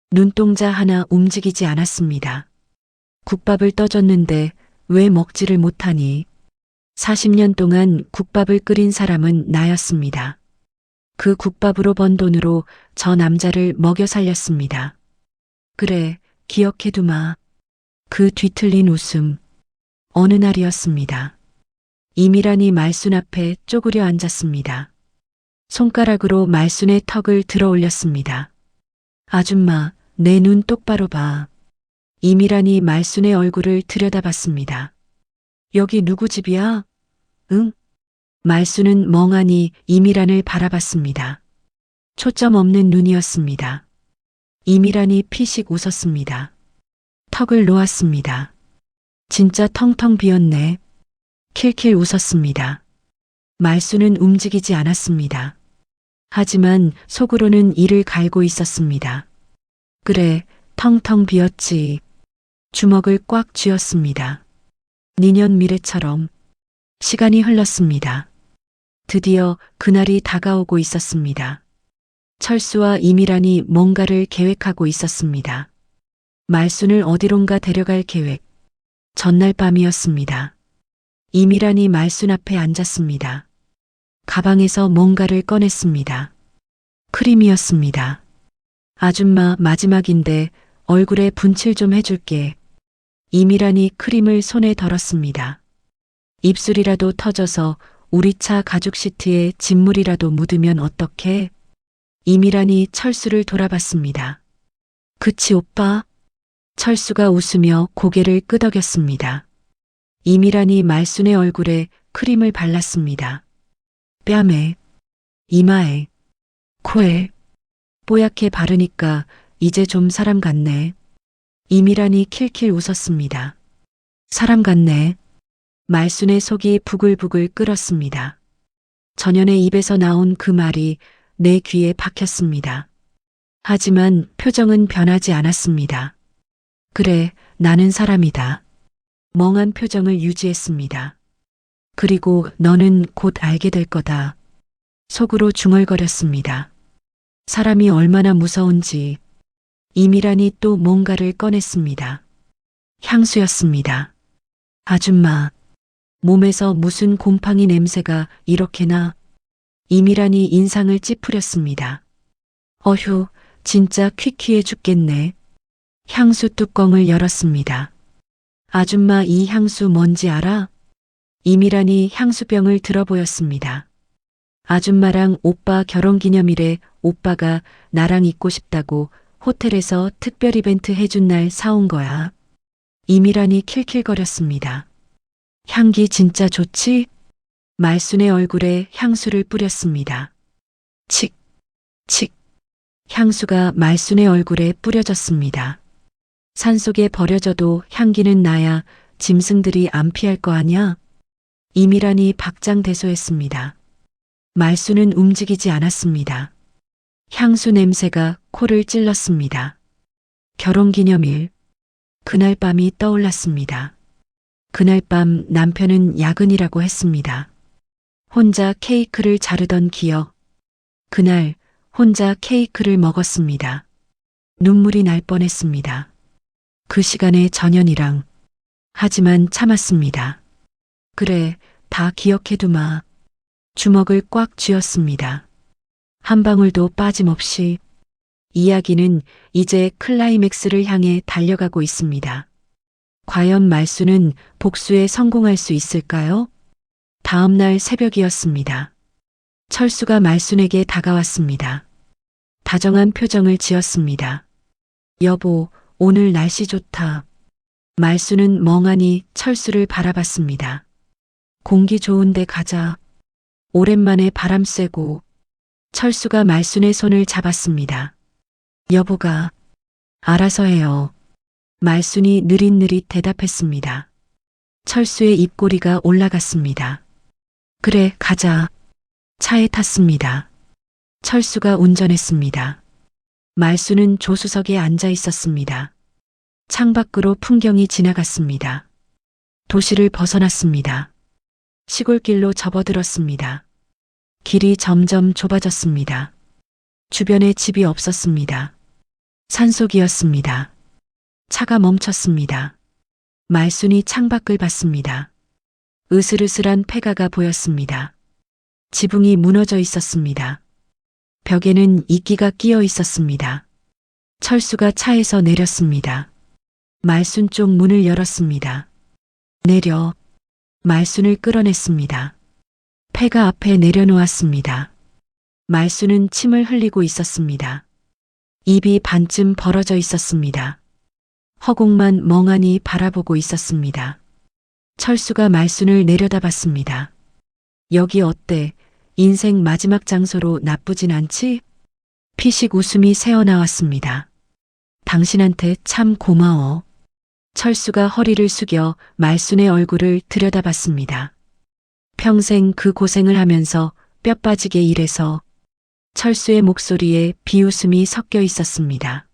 눈동자 하나 움직이지 않았습니다. 국밥을 떠줬는데 왜 먹지를 못하니? 40년 동안 국밥을 끓인 사람은 나였습니다. 그 국밥으로 번 돈으로 저 남자를 먹여 살렸습니다. 그래, 기억해두마. 그 뒤틀린 웃음. 어느 날이었습니다. 이미란이 말순 앞에 쪼그려 앉았습니다. 손가락으로 말순의 턱을 들어 올렸습니다. 아줌마, 내 눈 똑바로 봐. 이미란이 말순의 얼굴을 들여다봤습니다. 여기 누구 집이야? 응? 말순은 멍하니 이미란을 바라봤습니다. 초점 없는 눈이었습니다. 이미란이 피식 웃었습니다. 턱을 놓았습니다. 진짜 텅텅 비었네. 킬킬 웃었습니다. 말순은 움직이지 않았습니다. 하지만 속으로는 이를 갈고 있었습니다. 그래, 텅텅 비었지. 주먹을 꽉 쥐었습니다. 니년 미래처럼. 시간이 흘렀습니다. 드디어 그날이 다가오고 있었습니다. 철수와 이미란이 뭔가를 계획하고 있었습니다. 말순을 어디론가 데려갈 계획. 전날 밤이었습니다. 이미란이 말순 앞에 앉았습니다. 가방에서 뭔가를 꺼냈습니다. 크림이었습니다. 아줌마, 마지막인데 얼굴에 분칠 좀 해줄게. 이미란이 크림을 손에 덜었습니다. 입술이라도 터져서 우리 차 가죽 시트에 진물이라도 묻으면 어떡해? 이미란이 철수를 돌아봤습니다. 그치 오빠? 철수가 웃으며 고개를 끄덕였습니다. 이미란이 말순의 얼굴에 크림을 발랐습니다. 뺨에, 이마에, 코에 뽀얗게 바르니까 이제 좀 사람 같네. 이미란이 킬킬 웃었습니다. 사람 같네. 말순의 속이 부글부글 끓었습니다. 전연의 입에서 나온 그 말이 내 귀에 박혔습니다. 하지만 표정은 변하지 않았습니다. 그래, 나는 사람이다. 멍한 표정을 유지했습니다. 그리고 너는 곧 알게 될 거다. 속으로 중얼거렸습니다. 사람이 얼마나 무서운지. 이미란이 또 뭔가를 꺼냈습니다. 향수였습니다. 아줌마, 몸에서 무슨 곰팡이 냄새가 이렇게나. 이미란이 인상을 찌푸렸습니다. 어휴, 진짜 퀴퀴해 죽겠네. 향수 뚜껑을 열었습니다. 아줌마, 이 향수 뭔지 알아? 이미란이 향수병을 들어보였습니다. 아줌마랑 오빠 결혼기념일에 오빠가 나랑 있고 싶다고 호텔에서 특별 이벤트 해준 날 사온 거야. 이미란이 킬킬거렸습니다. 향기 진짜 좋지? 말순의 얼굴에 향수를 뿌렸습니다. 칙, 칙. 향수가 말순의 얼굴에 뿌려졌습니다. 산속에 버려져도 향기는 나야 짐승들이 안 피할 거 아냐? 이미란이 박장대소했습니다. 말순은 움직이지 않았습니다. 향수 냄새가 코를 찔렀습니다. 결혼기념일. 그날 밤이 떠올랐습니다. 그날 밤 남편은 야근이라고 했습니다. 혼자 케이크를 자르던 기억. 그날 혼자 케이크를 먹었습니다. 눈물이 날 뻔했습니다. 그 시간에 전연이랑. 하지만 참았습니다. 그래, 다 기억해두마. 주먹을 꽉 쥐었습니다. 한 방울도 빠짐없이. 이야기는 이제 클라이맥스를 향해 달려가고 있습니다. 과연 말순은 복수에 성공할 수 있을까요? 다음 날 새벽이었습니다. 철수가 말순에게 다가왔습니다. 다정한 표정을 지었습니다. 여보, 오늘 날씨 좋다. 말순은 멍하니 철수를 바라봤습니다. 공기 좋은데 가자. 오랜만에 바람 쐬고. 철수가 말순의 손을 잡았습니다. 여보가 알아서 해요. 말순이 느릿느릿 대답했습니다. 철수의 입꼬리가 올라갔습니다. 그래, 가자. 차에 탔습니다. 철수가 운전했습니다. 말순은 조수석에 앉아 있었습니다. 창밖으로 풍경이 지나갔습니다. 도시를 벗어났습니다. 시골길로 접어들었습니다. 길이 점점 좁아졌습니다. 주변에 집이 없었습니다. 산속이었습니다. 차가 멈췄습니다. 말순이 창밖을 봤습니다. 으슬으슬한 폐가가 보였습니다. 지붕이 무너져 있었습니다. 벽에는 이끼가 끼어 있었습니다. 철수가 차에서 내렸습니다. 말순 쪽 문을 열었습니다. 내려. 말순을 끌어냈습니다. 폐가 앞에 내려놓았습니다. 말순은 침을 흘리고 있었습니다. 입이 반쯤 벌어져 있었습니다. 허공만 멍하니 바라보고 있었습니다. 철수가 말순을 내려다봤습니다. 여기 어때? 인생 마지막 장소로 나쁘진 않지? 피식 웃음이 새어나왔습니다. 당신한테 참 고마워. 철수가 허리를 숙여 말순의 얼굴을 들여다봤습니다. 평생 그 고생을 하면서 뼈 빠지게 일해서. 철수의 목소리에 비웃음이 섞여 있었습니다.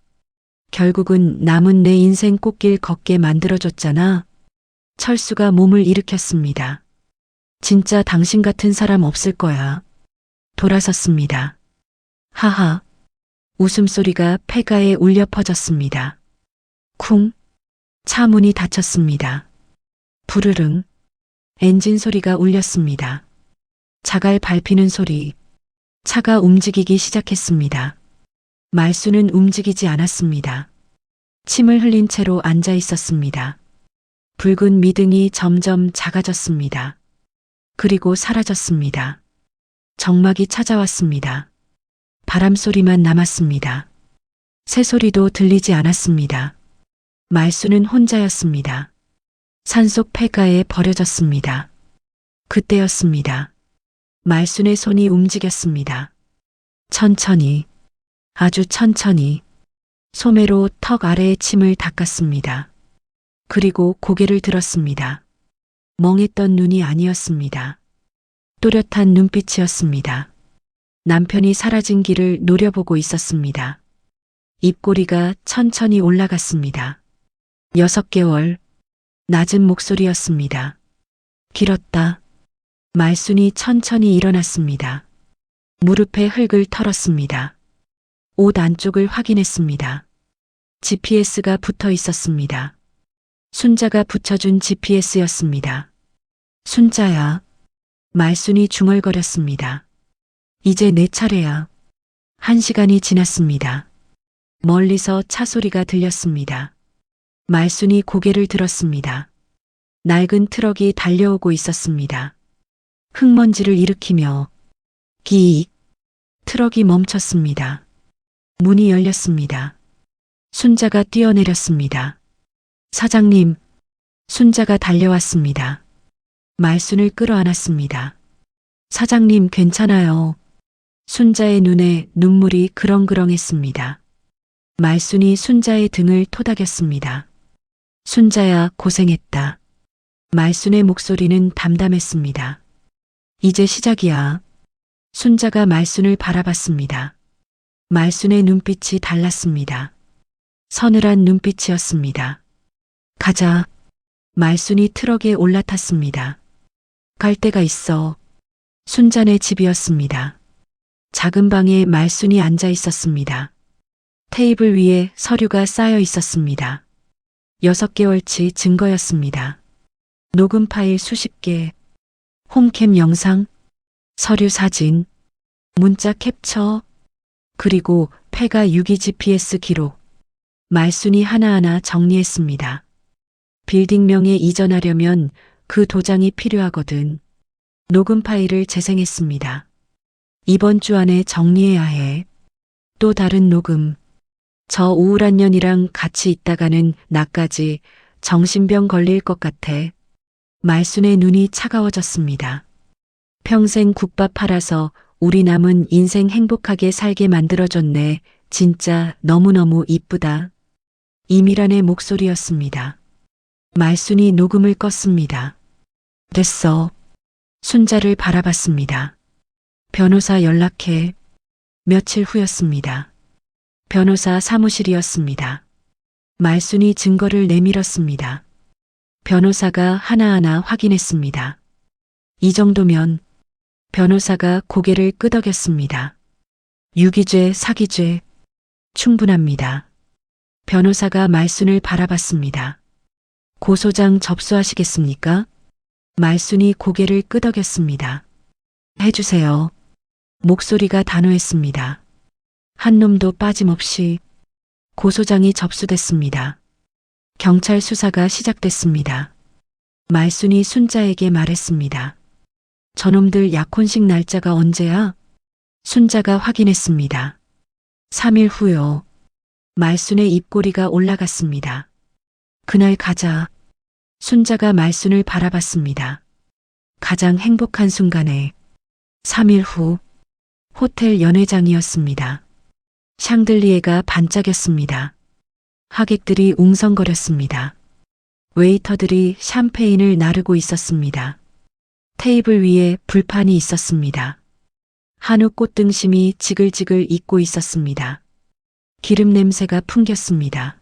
결국은 남은 내 인생 꽃길 걷게 만들어줬잖아. 철수가 몸을 일으켰습니다. 진짜 당신 같은 사람 없을 거야. 돌아섰습니다. 하하. 웃음소리가 폐가에 울려 퍼졌습니다. 쿵. 차 문이 닫혔습니다. 부르릉. 엔진 소리가 울렸습니다. 자갈 밟히는 소리. 차가 움직이기 시작했습니다. 말순은 움직이지 않았습니다. 침을 흘린 채로 앉아 있었습니다. 붉은 미등이 점점 작아졌습니다. 그리고 사라졌습니다. 정막이 찾아왔습니다. 바람 소리만 남았습니다. 새소리도 들리지 않았습니다. 말순은 혼자였습니다. 산속 폐가에 버려졌습니다. 그때였습니다. 말순의 손이 움직였습니다. 천천히, 아주 천천히, 소매로 턱 아래의 침을 닦았습니다. 그리고 고개를 들었습니다. 멍했던 눈이 아니었습니다. 또렷한 눈빛이었습니다. 남편이 사라진 길을 노려보고 있었습니다. 입꼬리가 천천히 올라갔습니다. 6개월, 낮은 목소리였습니다. 길었다. 말순이 천천히 일어났습니다. 무릎에 흙을 털었습니다. 옷 안쪽을 확인했습니다. GPS가 붙어 있었습니다. 순자가 붙여준 GPS였습니다. 순자야. 말순이 중얼거렸습니다. 이제 내 차례야. 1시간이 지났습니다. 멀리서 차 소리가 들렸습니다. 말순이 고개를 들었습니다. 낡은 트럭이 달려오고 있었습니다. 흙먼지를 일으키며 기익. 트럭이 멈췄습니다. 문이 열렸습니다. 순자가 뛰어내렸습니다. 사장님. 순자가 달려왔습니다. 말순을 끌어안았습니다. 사장님 괜찮아요. 순자의 눈에 눈물이 그렁그렁했습니다. 말순이 순자의 등을 토닥였습니다. 순자야 고생했다. 말순의 목소리는 담담했습니다. 이제 시작이야. 순자가 말순을 바라봤습니다. 말순의 눈빛이 달랐습니다. 서늘한 눈빛이었습니다. 가자. 말순이 트럭에 올라탔습니다. 갈 데가 있어. 순자네 집이었습니다. 작은 방에 말순이 앉아 있었습니다. 테이블 위에 서류가 쌓여 있었습니다. 6개월치 증거였습니다. 녹음 파일 수십 개, 홈캠 영상, 서류 사진, 문자 캡처, 그리고 폐가 유기 GPS 기록. 말순이 하나하나 정리했습니다. 빌딩명에 이전하려면 그 도장이 필요하거든. 녹음 파일을 재생했습니다. 이번 주 안에 정리해야 해. 또 다른 녹음. 저 우울한 년이랑 같이 있다가는 나까지 정신병 걸릴 것 같아. 말순의 눈이 차가워졌습니다. 평생 국밥 팔아서 우리 남은 인생 행복하게 살게 만들어줬네. 진짜 너무너무 이쁘다. 이미란의 목소리였습니다. 말순이 녹음을 껐습니다. 됐어. 순자를 바라봤습니다. 변호사 연락해. 며칠 후였습니다. 변호사 사무실이었습니다. 말순이 증거를 내밀었습니다. 변호사가 하나하나 확인했습니다. 이 정도면 변호사가 고개를 끄덕였습니다. 유기죄, 사기죄 충분합니다. 변호사가 말순을 바라봤습니다. 고소장 접수하시겠습니까? 말순이 고개를 끄덕였습니다. 해주세요. 목소리가 단호했습니다. 한 놈도 빠짐없이. 고소장이 접수됐습니다. 경찰 수사가 시작됐습니다. 말순이 순자에게 말했습니다. 저놈들 약혼식 날짜가 언제야? 순자가 확인했습니다. 3일 후요. 말순의 입꼬리가 올라갔습니다. 그날 가자. 순자가 말순을 바라봤습니다. 가장 행복한 순간에 3일 후 호텔 연회장이었습니다. 샹들리에가 반짝였습니다. 하객들이 웅성거렸습니다. 웨이터들이 샴페인을 나르고 있었습니다. 테이블 위에 불판이 있었습니다. 한우 꽃등심이 지글지글 익고 있었습니다. 기름 냄새가 풍겼습니다.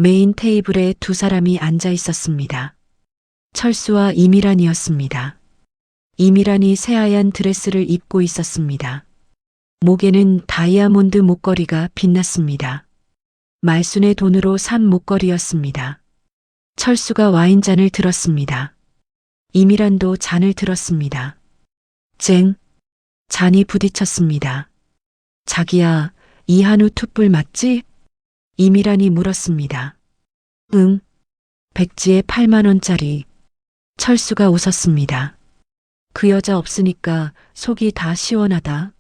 메인 테이블에 두 사람이 앉아 있었습니다. 철수와 이미란이었습니다. 이미란이 새하얀 드레스를 입고 있었습니다. 목에는 다이아몬드 목걸이가 빛났습니다. 말순의 돈으로 산 목걸이였습니다. 철수가 와인잔을 들었습니다. 이미란도 잔을 들었습니다. 쨍. 잔이 부딪혔습니다. 자기야, 이 한우 툭불 맞지? 이미란이 물었습니다. 응. 백지에 8만 원짜리. 철수가 웃었습니다. 그 여자 없으니까 속이 다 시원하다.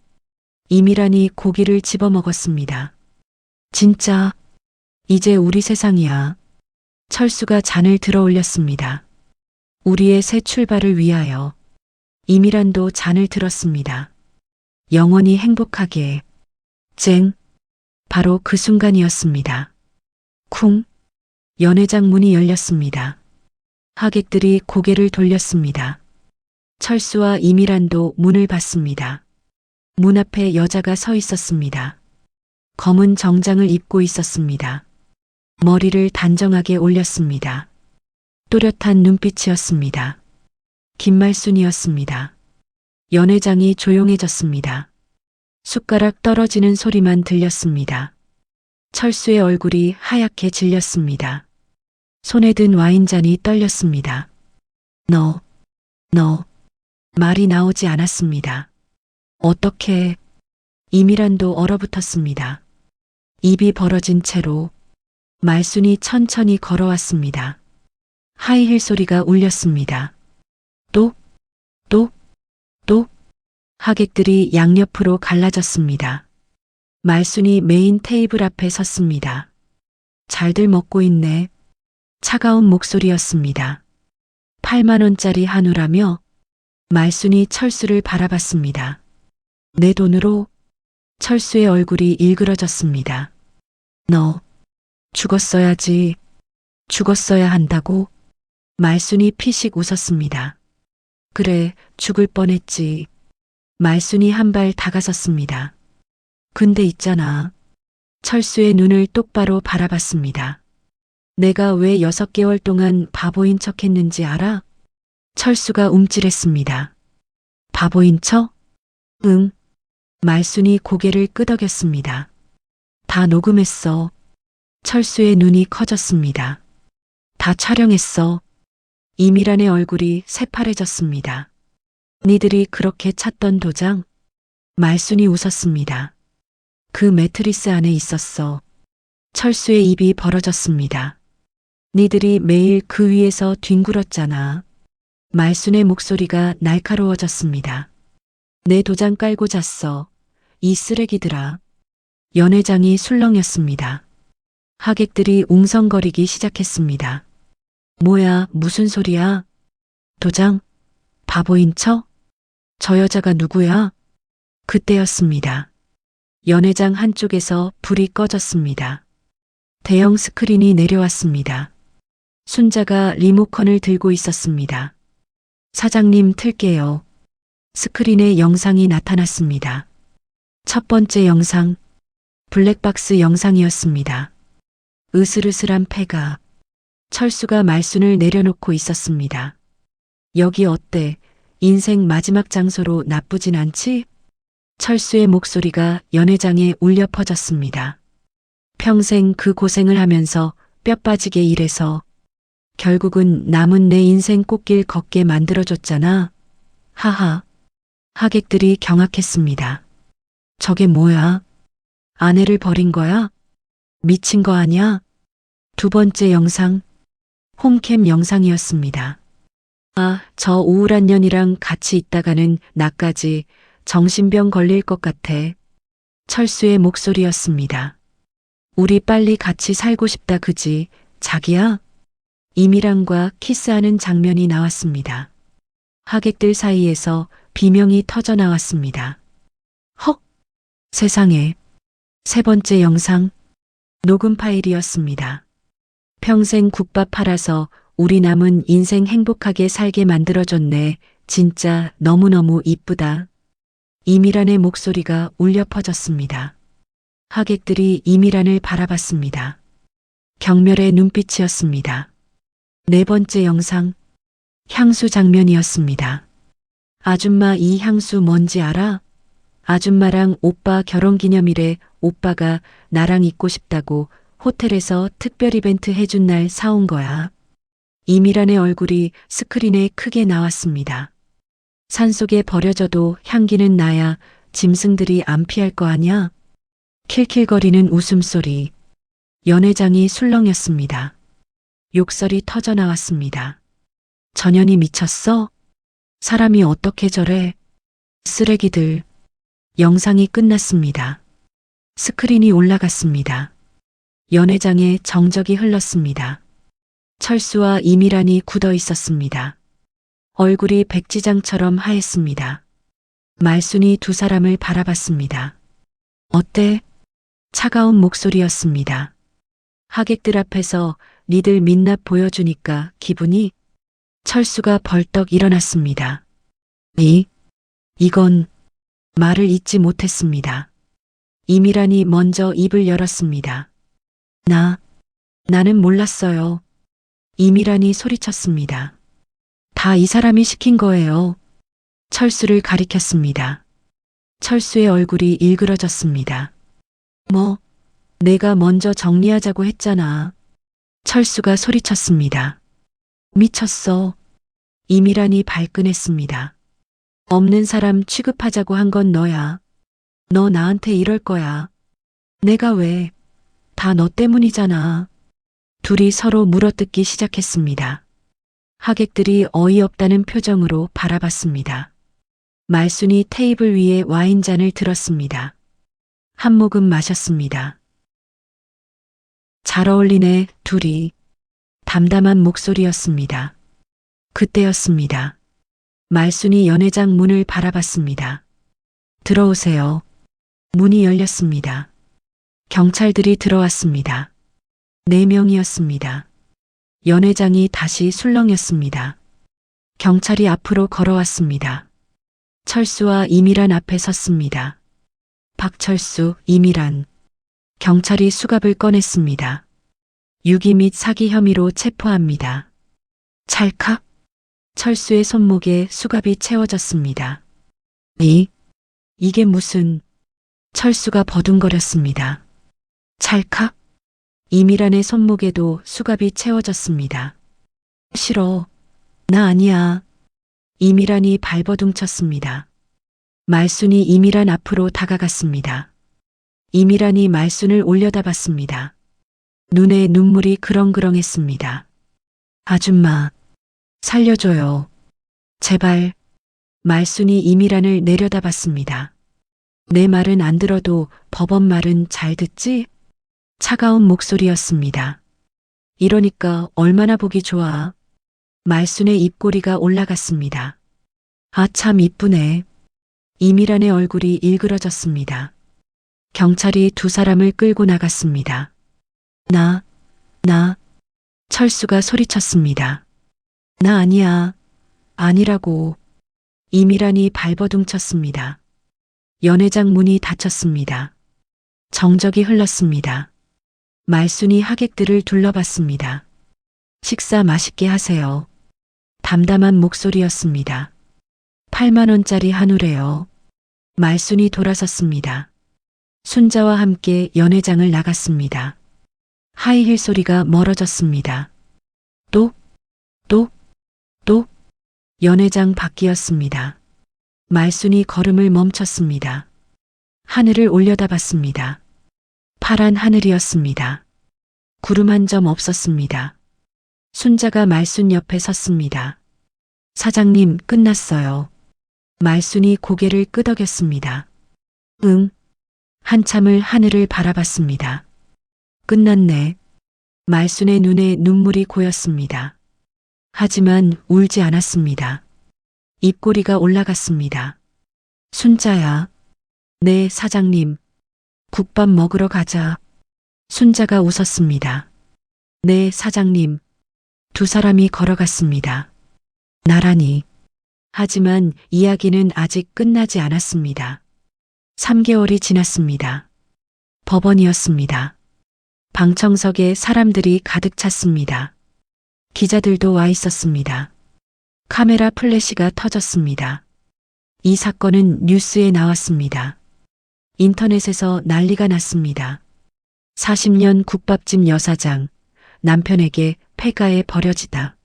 이미란이 고기를 집어먹었습니다. 진짜, 이제 우리 세상이야. 철수가 잔을 들어 올렸습니다. 우리의 새 출발을 위하여. 이미란도 잔을 들었습니다. 영원히 행복하게. 쨍. 바로 그 순간이었습니다. 쿵. 연회장 문이 열렸습니다. 하객들이 고개를 돌렸습니다. 철수와 이미란도 문을 봤습니다. 문 앞에 여자가 서 있었습니다. 검은 정장을 입고 있었습니다. 머리를 단정하게 올렸습니다. 또렷한 눈빛이었습니다. 김말순이었습니다. 연회장이 조용해졌습니다. 숟가락 떨어지는 소리만 들렸습니다. 철수의 얼굴이 하얗게 질렸습니다. 손에 든 와인잔이 떨렸습니다. 너. 말이 나오지 않았습니다. 어떻게. 이미란도 얼어붙었습니다. 입이 벌어진 채로 말순이 천천히 걸어왔습니다. 하이힐 소리가 울렸습니다. 또. 하객들이 양옆으로 갈라졌습니다. 말순이 메인 테이블 앞에 섰습니다. 잘들 먹고 있네. 차가운 목소리였습니다. 8만 원짜리 한우라며? 말순이 철수를 바라봤습니다. 내 돈으로? 철수의 얼굴이 일그러졌습니다. 너 죽었어야지. 죽었어야 한다고? 말순이 피식 웃었습니다. 그래, 죽을 뻔했지. 말순이 한 발 다가섰습니다. 근데 있잖아. 철수의 눈을 똑바로 바라봤습니다. 내가 왜 6개월 동안 바보인 척 했는지 알아? 철수가 움찔했습니다. 바보인 척? 응. 말순이 고개를 끄덕였습니다. 다 녹음했어. 철수의 눈이 커졌습니다. 다 촬영했어. 이미란의 얼굴이 새파래졌습니다. 니들이 그렇게 찾던 도장? 말순이 웃었습니다. 그 매트리스 안에 있었어. 철수의 입이 벌어졌습니다. 니들이 매일 그 위에서 뒹굴었잖아. 말순의 목소리가 날카로워졌습니다. 내 도장 깔고 잤어. 이 쓰레기들아. 연회장이 술렁였습니다. 하객들이 웅성거리기 시작했습니다. 뭐야, 무슨 소리야? 도장? 바보인 척? 저 여자가 누구야? 그때였습니다. 연회장 한쪽에서 불이 꺼졌습니다. 대형 스크린이 내려왔습니다. 순자가 리모컨을 들고 있었습니다. 사장님, 틀게요. 스크린에 영상이 나타났습니다. 첫 번째 영상, 블랙박스 영상이었습니다. 으슬으슬한 폐가, 철수가 말순을 내려놓고 있었습니다. 여기 어때? 인생 마지막 장소로 나쁘진 않지? 철수의 목소리가 연회장에 울려 퍼졌습니다. 평생 그 고생을 하면서 뼈 빠지게 일해서 결국은 남은 내 인생 꽃길 걷게 만들어줬잖아. 하하. 하객들이 경악했습니다. 저게 뭐야? 아내를 버린 거야? 미친 거 아니야? 두 번째 영상, 홈캠 영상이었습니다. 아, 저 우울한 년이랑 같이 있다가는 나까지 정신병 걸릴 것 같아. 철수의 목소리였습니다. 우리 빨리 같이 살고 싶다 그지, 자기야? 이미란과 키스하는 장면이 나왔습니다. 하객들 사이에서 비명이 터져 나왔습니다. 헉! 세상에. 세 번째 영상, 녹음 파일이었습니다. 평생 국밥 팔아서 우리 남은 인생 행복하게 살게 만들어줬네. 진짜 너무너무 이쁘다. 이미란의 목소리가 울려 퍼졌습니다. 하객들이 이미란을 바라봤습니다. 경멸의 눈빛이었습니다. 네 번째 영상, 향수 장면이었습니다. 아줌마, 이 향수 뭔지 알아? 아줌마랑 오빠 결혼기념일에 오빠가 나랑 있고 싶다고 호텔에서 특별 이벤트 해준 날 사온 거야. 이미란의 얼굴이 스크린에 크게 나왔습니다. 산속에 버려져도 향기는 나야 짐승들이 안 피할 거 아냐? 킬킬거리는 웃음소리. 연회장이 술렁였습니다. 욕설이 터져 나왔습니다. 전현이 미쳤어? 사람이 어떻게 저래? 쓰레기들. 영상이 끝났습니다. 스크린이 올라갔습니다. 연회장에 정적이 흘렀습니다. 철수와 이미란이 굳어 있었습니다. 얼굴이 백지장처럼 하였습니다. 말순이 두 사람을 바라봤습니다. 어때? 차가운 목소리였습니다. 하객들 앞에서 니들 민낯 보여주니까 기분이? 철수가 벌떡 일어났습니다. 이건 말을 잇지 못했습니다. 이미란이 먼저 입을 열었습니다. 나는 몰랐어요. 이미란이 소리쳤습니다. 다 이 사람이 시킨 거예요. 철수를 가리켰습니다. 철수의 얼굴이 일그러졌습니다. 뭐, 내가 먼저 정리하자고 했잖아. 철수가 소리쳤습니다. 미쳤어. 이미란이 발끈했습니다. 없는 사람 취급하자고 한 건 너야. 너 나한테 이럴 거야. 내가 왜? 다 너 때문이잖아. 둘이 서로 물어뜯기 시작했습니다. 하객들이 어이없다는 표정으로 바라봤습니다. 말순이 테이블 위에 와인잔을 들었습니다. 한 모금 마셨습니다. 잘 어울리네, 둘이. 담담한 목소리였습니다. 그때였습니다. 말순이 연회장 문을 바라봤습니다. 들어오세요. 문이 열렸습니다. 경찰들이 들어왔습니다. 4명이었습니다. 연회장이 다시 술렁였습니다. 경찰이 앞으로 걸어왔습니다. 철수와 이미란 앞에 섰습니다. 박철수, 이미란. 경찰이 수갑을 꺼냈습니다. 유기 및 사기 혐의로 체포합니다. 찰칵. 철수의 손목에 수갑이 채워졌습니다. 이게 무슨... 철수가 버둥거렸습니다. 찰칵. 이미란의 손목에도 수갑이 채워졌습니다. 싫어. 나 아니야. 이미란이 발버둥 쳤습니다. 말순이 이미란 앞으로 다가갔습니다. 이미란이 말순을 올려다봤습니다. 눈에 눈물이 그렁그렁했습니다. 아줌마, 살려줘요. 제발. 말순이 이미란을 내려다봤습니다. 내 말은 안 들어도 법원 말은 잘 듣지? 차가운 목소리였습니다. 이러니까 얼마나 보기 좋아. 말순의 입꼬리가 올라갔습니다. 아, 참 이쁘네. 이미란의 얼굴이 일그러졌습니다. 경찰이 두 사람을 끌고 나갔습니다. 나, 철수가 소리쳤습니다. 나 아니야. 아니라고. 이미란이 발버둥 쳤습니다. 연회장 문이 닫혔습니다. 정적이 흘렀습니다. 말순이 하객들을 둘러봤습니다. 식사 맛있게 하세요. 담담한 목소리였습니다. 8만 원짜리 한우래요. 말순이 돌아섰습니다. 순자와 함께 연회장을 나갔습니다. 하이힐 소리가 멀어졌습니다. 또 연회장 밖이었습니다. 말순이 걸음을 멈췄습니다. 하늘을 올려다봤습니다. 파란 하늘이었습니다. 구름 한 점 없었습니다. 순자가 말순 옆에 섰습니다. 사장님, 끝났어요. 말순이 고개를 끄덕였습니다. 응. 한참을 하늘을 바라봤습니다. 끝났네. 말순의 눈에 눈물이 고였습니다. 하지만 울지 않았습니다. 입꼬리가 올라갔습니다. 순자야. 네, 사장님. 국밥 먹으러 가자. 순자가 웃었습니다. 네, 사장님. 두 사람이 걸어갔습니다. 나란히. 하지만 이야기는 아직 끝나지 않았습니다. 3개월이 지났습니다. 법원이었습니다. 방청석에 사람들이 가득 찼습니다. 기자들도 와 있었습니다. 카메라 플래시가 터졌습니다. 이 사건은 뉴스에 나왔습니다. 인터넷에서 난리가 났습니다. 40년 국밥집 여사장, 남편에게 폐가에 버려지다.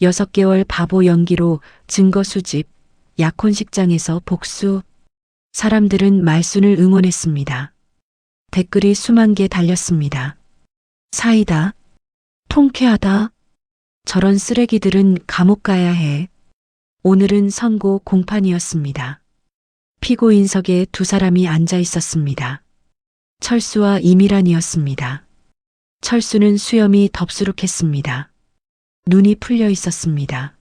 6개월 바보 연기로 증거 수집, 약혼식장에서 복수. 사람들은 말순을 응원했습니다. 댓글이 수만 개 달렸습니다. 사이다. 통쾌하다. 저런 쓰레기들은 감옥 가야 해. 오늘은 선고 공판이었습니다. 피고인석에 두 사람이 앉아 있었습니다. 철수와 이미란이었습니다. 철수는 수염이 덥수룩했습니다. 눈이 풀려 있었습니다.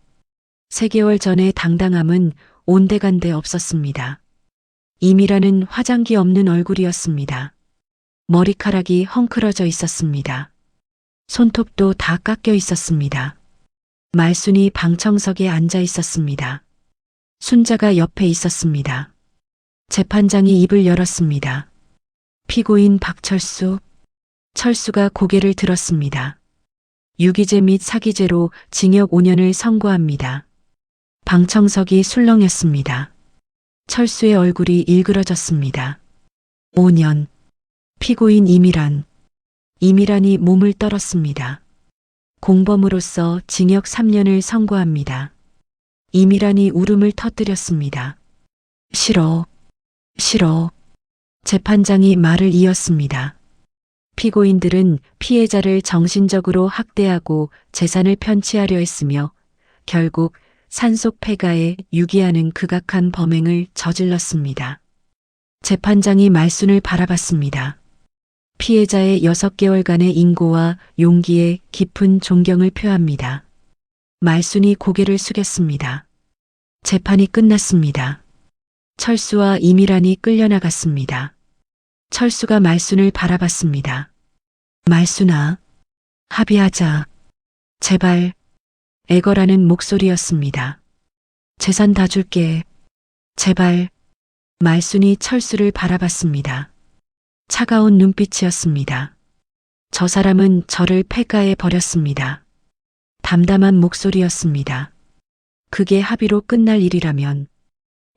3개월 전의 당당함은 온데간데 없었습니다. 이미란은 화장기 없는 얼굴이었습니다. 머리카락이 헝클어져 있었습니다. 손톱도 다 깎여 있었습니다. 말순이 방청석에 앉아 있었습니다. 순자가 옆에 있었습니다. 재판장이 입을 열었습니다. 피고인 박철수. 철수가 고개를 들었습니다. 유기죄 및 사기죄로 징역 5년을 선고합니다. 방청석이 술렁였습니다. 철수의 얼굴이 일그러졌습니다. 5년. 피고인 이미란. 이미란이 몸을 떨었습니다. 공범으로서 징역 3년을 선고합니다. 이미란이 울음을 터뜨렸습니다. 싫어. 재판장이 말을 이었습니다. 피고인들은 피해자를 정신적으로 학대하고 재산을 편취하려 했으며 결국 산속 폐가에 유기하는 극악한 범행을 저질렀습니다. 재판장이 말순을 바라봤습니다. 피해자의 6개월간의 인고와 용기에 깊은 존경을 표합니다. 말순이 고개를 숙였습니다. 재판이 끝났습니다. 철수와 이미란이 끌려나갔습니다. 철수가 말순을 바라봤습니다. 말순아, 합의하자. 제발. 애걸하는 목소리였습니다. 재산 다 줄게. 제발. 말순이 철수를 바라봤습니다. 차가운 눈빛이었습니다. 저 사람은 저를 폐가에 버렸습니다. 담담한 목소리였습니다. 그게 합의로 끝날 일이라면.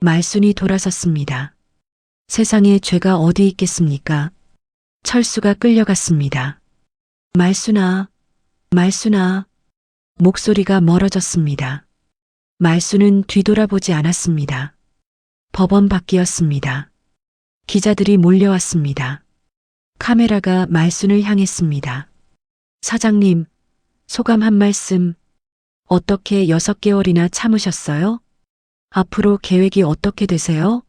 말순이 돌아섰습니다. 세상에 죄가 어디 있겠습니까? 철수가 끌려갔습니다. 말순아. 목소리가 멀어졌습니다. 말순은 뒤돌아보지 않았습니다. 법원 밖이었습니다. 기자들이 몰려왔습니다. 카메라가 말순을 향했습니다. 사장님, 소감 한 말씀. 어떻게 6개월이나 참으셨어요? 앞으로 계획이 어떻게 되세요?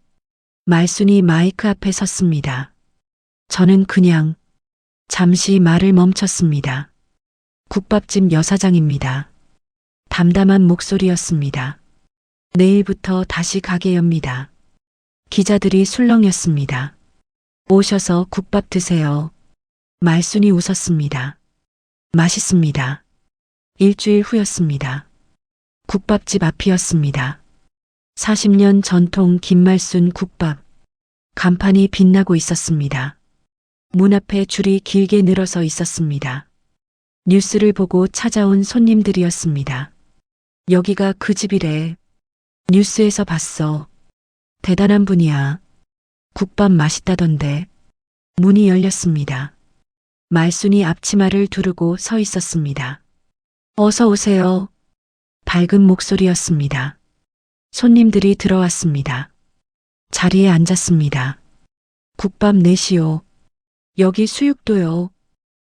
말순이 마이크 앞에 섰습니다. 저는 그냥 잠시 말을 멈췄습니다. 국밥집 여사장입니다. 담담한 목소리였습니다. 내일부터 다시 가게 엽니다. 기자들이 술렁였습니다. 오셔서 국밥 드세요. 말순이 웃었습니다. 맛있습니다. 일주일 후였습니다. 국밥집 앞이었습니다. 40년 전통 김말순 국밥. 간판이 빛나고 있었습니다. 문 앞에 줄이 길게 늘어서 있었습니다. 뉴스를 보고 찾아온 손님들이었습니다. 여기가 그 집이래. 뉴스에서 봤어. 대단한 분이야. 국밥 맛있다던데. 문이 열렸습니다. 말순이 앞치마를 두르고 서 있었습니다. 어서 오세요. 밝은 목소리였습니다. 손님들이 들어왔습니다. 자리에 앉았습니다. 국밥 내시오. 여기 수육도요.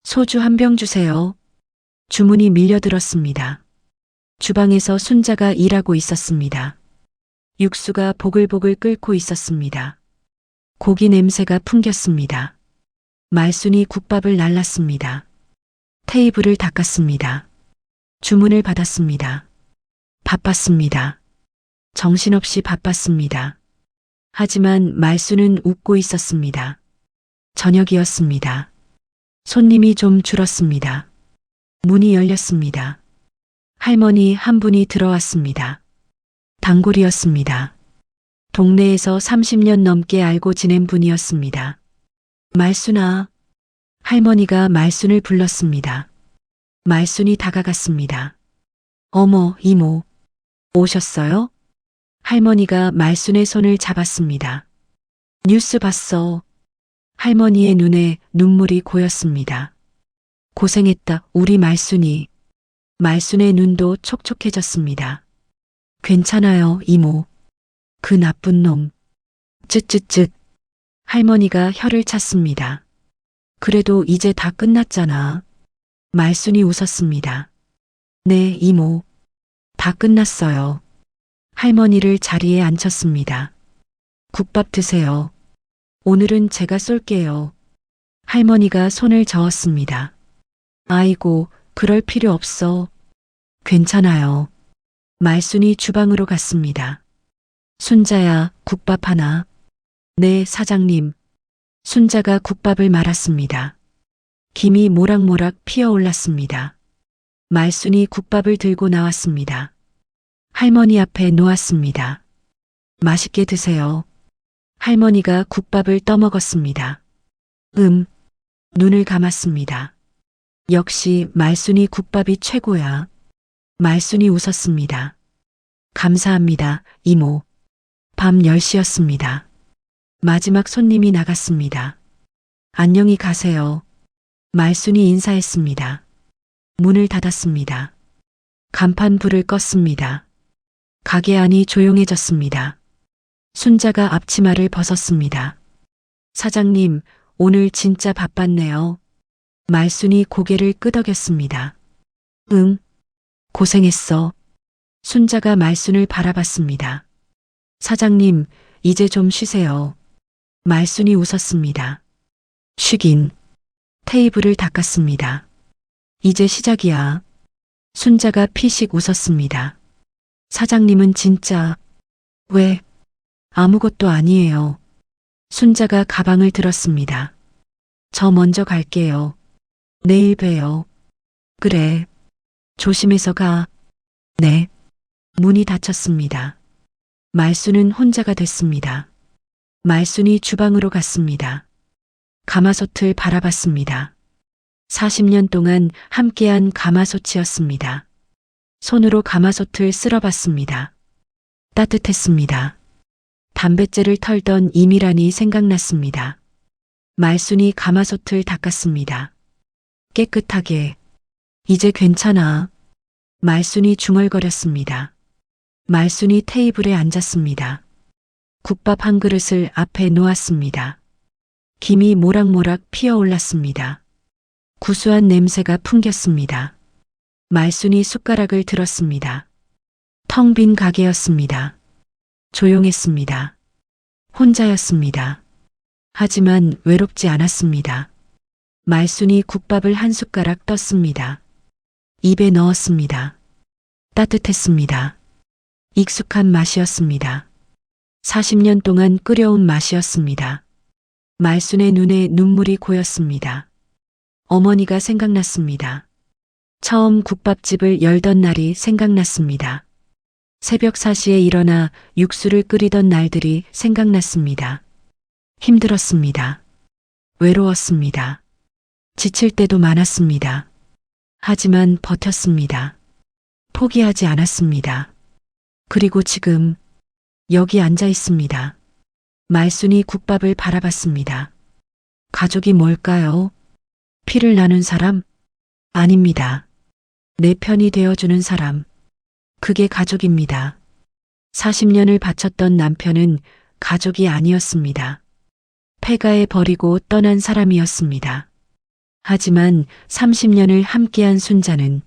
소주 한 병 주세요. 주문이 밀려들었습니다. 주방에서 순자가 일하고 있었습니다. 육수가 보글보글 끓고 있었습니다. 고기 냄새가 풍겼습니다. 말순이 국밥을 날랐습니다. 테이블을 닦았습니다. 주문을 받았습니다. 바빴습니다. 정신없이 바빴습니다. 하지만 말순은 웃고 있었습니다. 저녁이었습니다. 손님이 좀 줄었습니다. 문이 열렸습니다. 할머니 한 분이 들어왔습니다. 단골이었습니다. 동네에서 30년 넘게 알고 지낸 분이었습니다. 말순아. 할머니가 말순을 불렀습니다. 말순이 다가갔습니다. 어머, 이모. 오셨어요? 할머니가 말순의 손을 잡았습니다. 뉴스 봤어. 할머니의 눈에 눈물이 고였습니다. 고생했다, 우리 말순이. 말순의 눈도 촉촉해졌습니다. 괜찮아요, 이모. 그 나쁜 놈. 쯧쯧쯧. 할머니가 혀를 찼습니다. 그래도 이제 다 끝났잖아. 말순이 웃었습니다. 네, 이모. 다 끝났어요. 할머니를 자리에 앉혔습니다. 국밥 드세요. 오늘은 제가 쏠게요. 할머니가 손을 저었습니다. 아이고, 그럴 필요 없어. 괜찮아요. 말순이 주방으로 갔습니다. 순자야, 국밥 하나. 네, 사장님. 순자가 국밥을 말았습니다. 김이 모락모락 피어올랐습니다. 말순이 국밥을 들고 나왔습니다. 할머니 앞에 놓았습니다. 맛있게 드세요. 할머니가 국밥을 떠먹었습니다. 눈을 감았습니다. 역시 말순이 국밥이 최고야. 말순이 웃었습니다. 감사합니다, 이모. 밤 10시였습니다. 마지막 손님이 나갔습니다. 안녕히 가세요. 말순이 인사했습니다. 문을 닫았습니다. 간판 불을 껐습니다. 가게 안이 조용해졌습니다. 순자가 앞치마를 벗었습니다. 사장님, 오늘 진짜 바빴네요. 말순이 고개를 끄덕였습니다. 응, 고생했어. 순자가 말순을 바라봤습니다. 사장님, 이제 좀 쉬세요. 말순이 웃었습니다. 쉬긴. 테이블을 닦았습니다. 이제 시작이야. 순자가 피식 웃었습니다. 사장님은 진짜... 왜? 아무것도 아니에요. 순자가 가방을 들었습니다. 저 먼저 갈게요. 내일 봬요. 그래. 조심해서 가. 네. 문이 닫혔습니다. 말순은 혼자가 됐습니다. 말순이 주방으로 갔습니다. 가마솥을 바라봤습니다. 40년 동안 함께한 가마솥이었습니다. 손으로 가마솥을 쓸어봤습니다. 따뜻했습니다. 담뱃재를 털던 이미란이 생각났습니다. 말순이 가마솥을 닦았습니다. 깨끗하게. 이제 괜찮아. 말순이 중얼거렸습니다. 말순이 테이블에 앉았습니다. 국밥 한 그릇을 앞에 놓았습니다. 김이 모락모락 피어올랐습니다. 구수한 냄새가 풍겼습니다. 말순이 숟가락을 들었습니다. 텅 빈 가게였습니다. 조용했습니다. 혼자였습니다. 하지만 외롭지 않았습니다. 말순이 국밥을 한 숟가락 떴습니다. 입에 넣었습니다. 따뜻했습니다. 익숙한 맛이었습니다. 40년 동안 끓여온 맛이었습니다. 말순의 눈에 눈물이 고였습니다. 어머니가 생각났습니다. 처음 국밥집을 열던 날이 생각났습니다. 새벽 4시에 일어나 육수를 끓이던 날들이 생각났습니다. 힘들었습니다. 외로웠습니다. 지칠 때도 많았습니다. 하지만 버텼습니다. 포기하지 않았습니다. 그리고 지금 여기 앉아 있습니다. 말순이 국밥을 바라봤습니다. 가족이 뭘까요? 피를 나눈 사람? 아닙니다. 내 편이 되어주는 사람. 그게 가족입니다. 40년을 바쳤던 남편은 가족이 아니었습니다. 폐가에 버리고 떠난 사람이었습니다. 하지만 30년을 함께한 순자는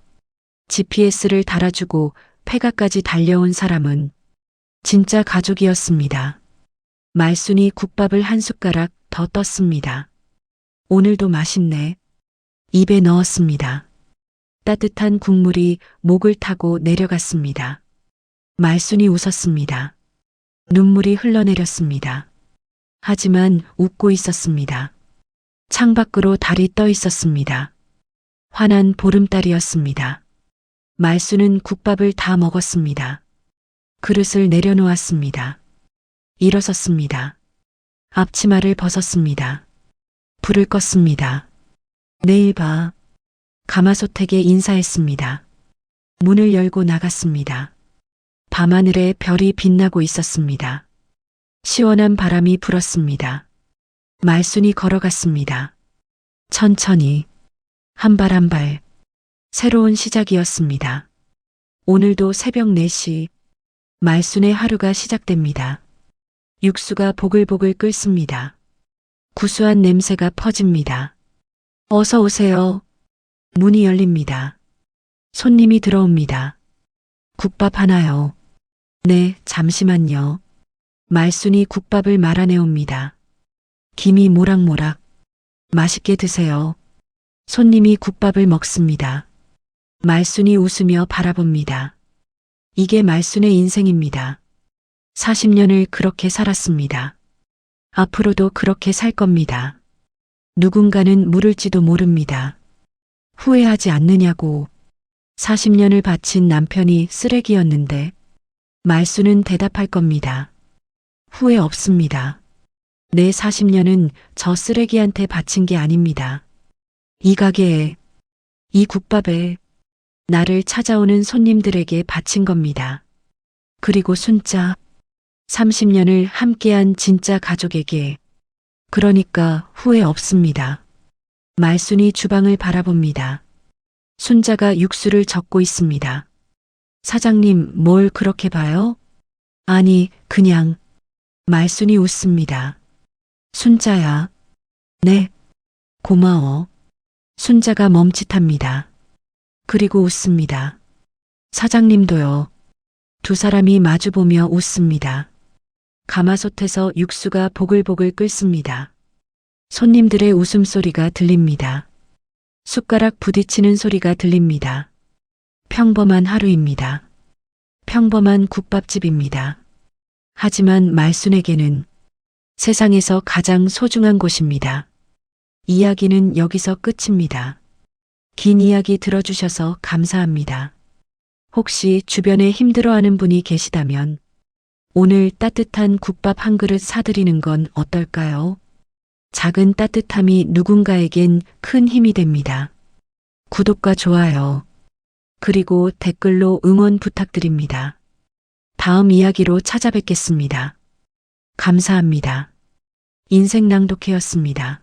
GPS를 달아주고 폐가까지 달려온 사람은 진짜 가족이었습니다. 말순이 국밥을 한 숟가락 더 떴습니다. 오늘도 맛있네. 입에 넣었습니다. 따뜻한 국물이 목을 타고 내려갔습니다. 말순이 웃었습니다. 눈물이 흘러내렸습니다. 하지만 웃고 있었습니다. 창밖으로 달이 떠 있었습니다. 환한 보름달이었습니다. 말순은 국밥을 다 먹었습니다. 그릇을 내려놓았습니다. 일어섰습니다. 앞치마를 벗었습니다. 불을 껐습니다. 내일 봐. 가마솥에게 인사했습니다. 문을 열고 나갔습니다. 밤하늘에 별이 빛나고 있었습니다. 시원한 바람이 불었습니다. 말순이 걸어갔습니다. 천천히, 한 발 한 발, 새로운 시작이었습니다. 오늘도 새벽 4시, 말순의 하루가 시작됩니다. 육수가 보글보글 끓습니다. 구수한 냄새가 퍼집니다. 어서 오세요. 문이 열립니다. 손님이 들어옵니다. 국밥 하나요. 네, 잠시만요. 말순이 국밥을 말아내옵니다. 김이 모락모락. 맛있게 드세요. 손님이 국밥을 먹습니다. 말순이 웃으며 바라봅니다. 이게 말순의 인생입니다. 40년을 그렇게 살았습니다. 앞으로도 그렇게 살 겁니다. 누군가는 물을지도 모릅니다. 후회하지 않느냐고. 40년을 바친 남편이 쓰레기였는데 말순은 대답할 겁니다. 후회 없습니다. 내 40년은 저 쓰레기한테 바친 게 아닙니다. 이 가게에, 이 국밥에, 나를 찾아오는 손님들에게 바친 겁니다. 그리고 순자, 30년을 함께한 진짜 가족에게. 그러니까 후회 없습니다. 말순이 주방을 바라봅니다. 순자가 육수를 젓고 있습니다. 사장님, 뭘 그렇게 봐요? 아니, 그냥. 말순이 웃습니다. 순자야. 네. 고마워. 순자가 멈칫합니다. 그리고 웃습니다. 사장님도요. 두 사람이 마주보며 웃습니다. 가마솥에서 육수가 보글보글 끓습니다. 손님들의 웃음소리가 들립니다. 숟가락 부딪히는 소리가 들립니다. 평범한 하루입니다. 평범한 국밥집입니다. 하지만 말순에게는 세상에서 가장 소중한 곳입니다. 이야기는 여기서 끝입니다. 긴 이야기 들어주셔서 감사합니다. 혹시 주변에 힘들어하는 분이 계시다면 오늘 따뜻한 국밥 한 그릇 사드리는 건 어떨까요? 작은 따뜻함이 누군가에겐 큰 힘이 됩니다. 구독과 좋아요, 그리고 댓글로 응원 부탁드립니다. 다음 이야기로 찾아뵙겠습니다. 감사합니다. 인생 낭독회였습니다.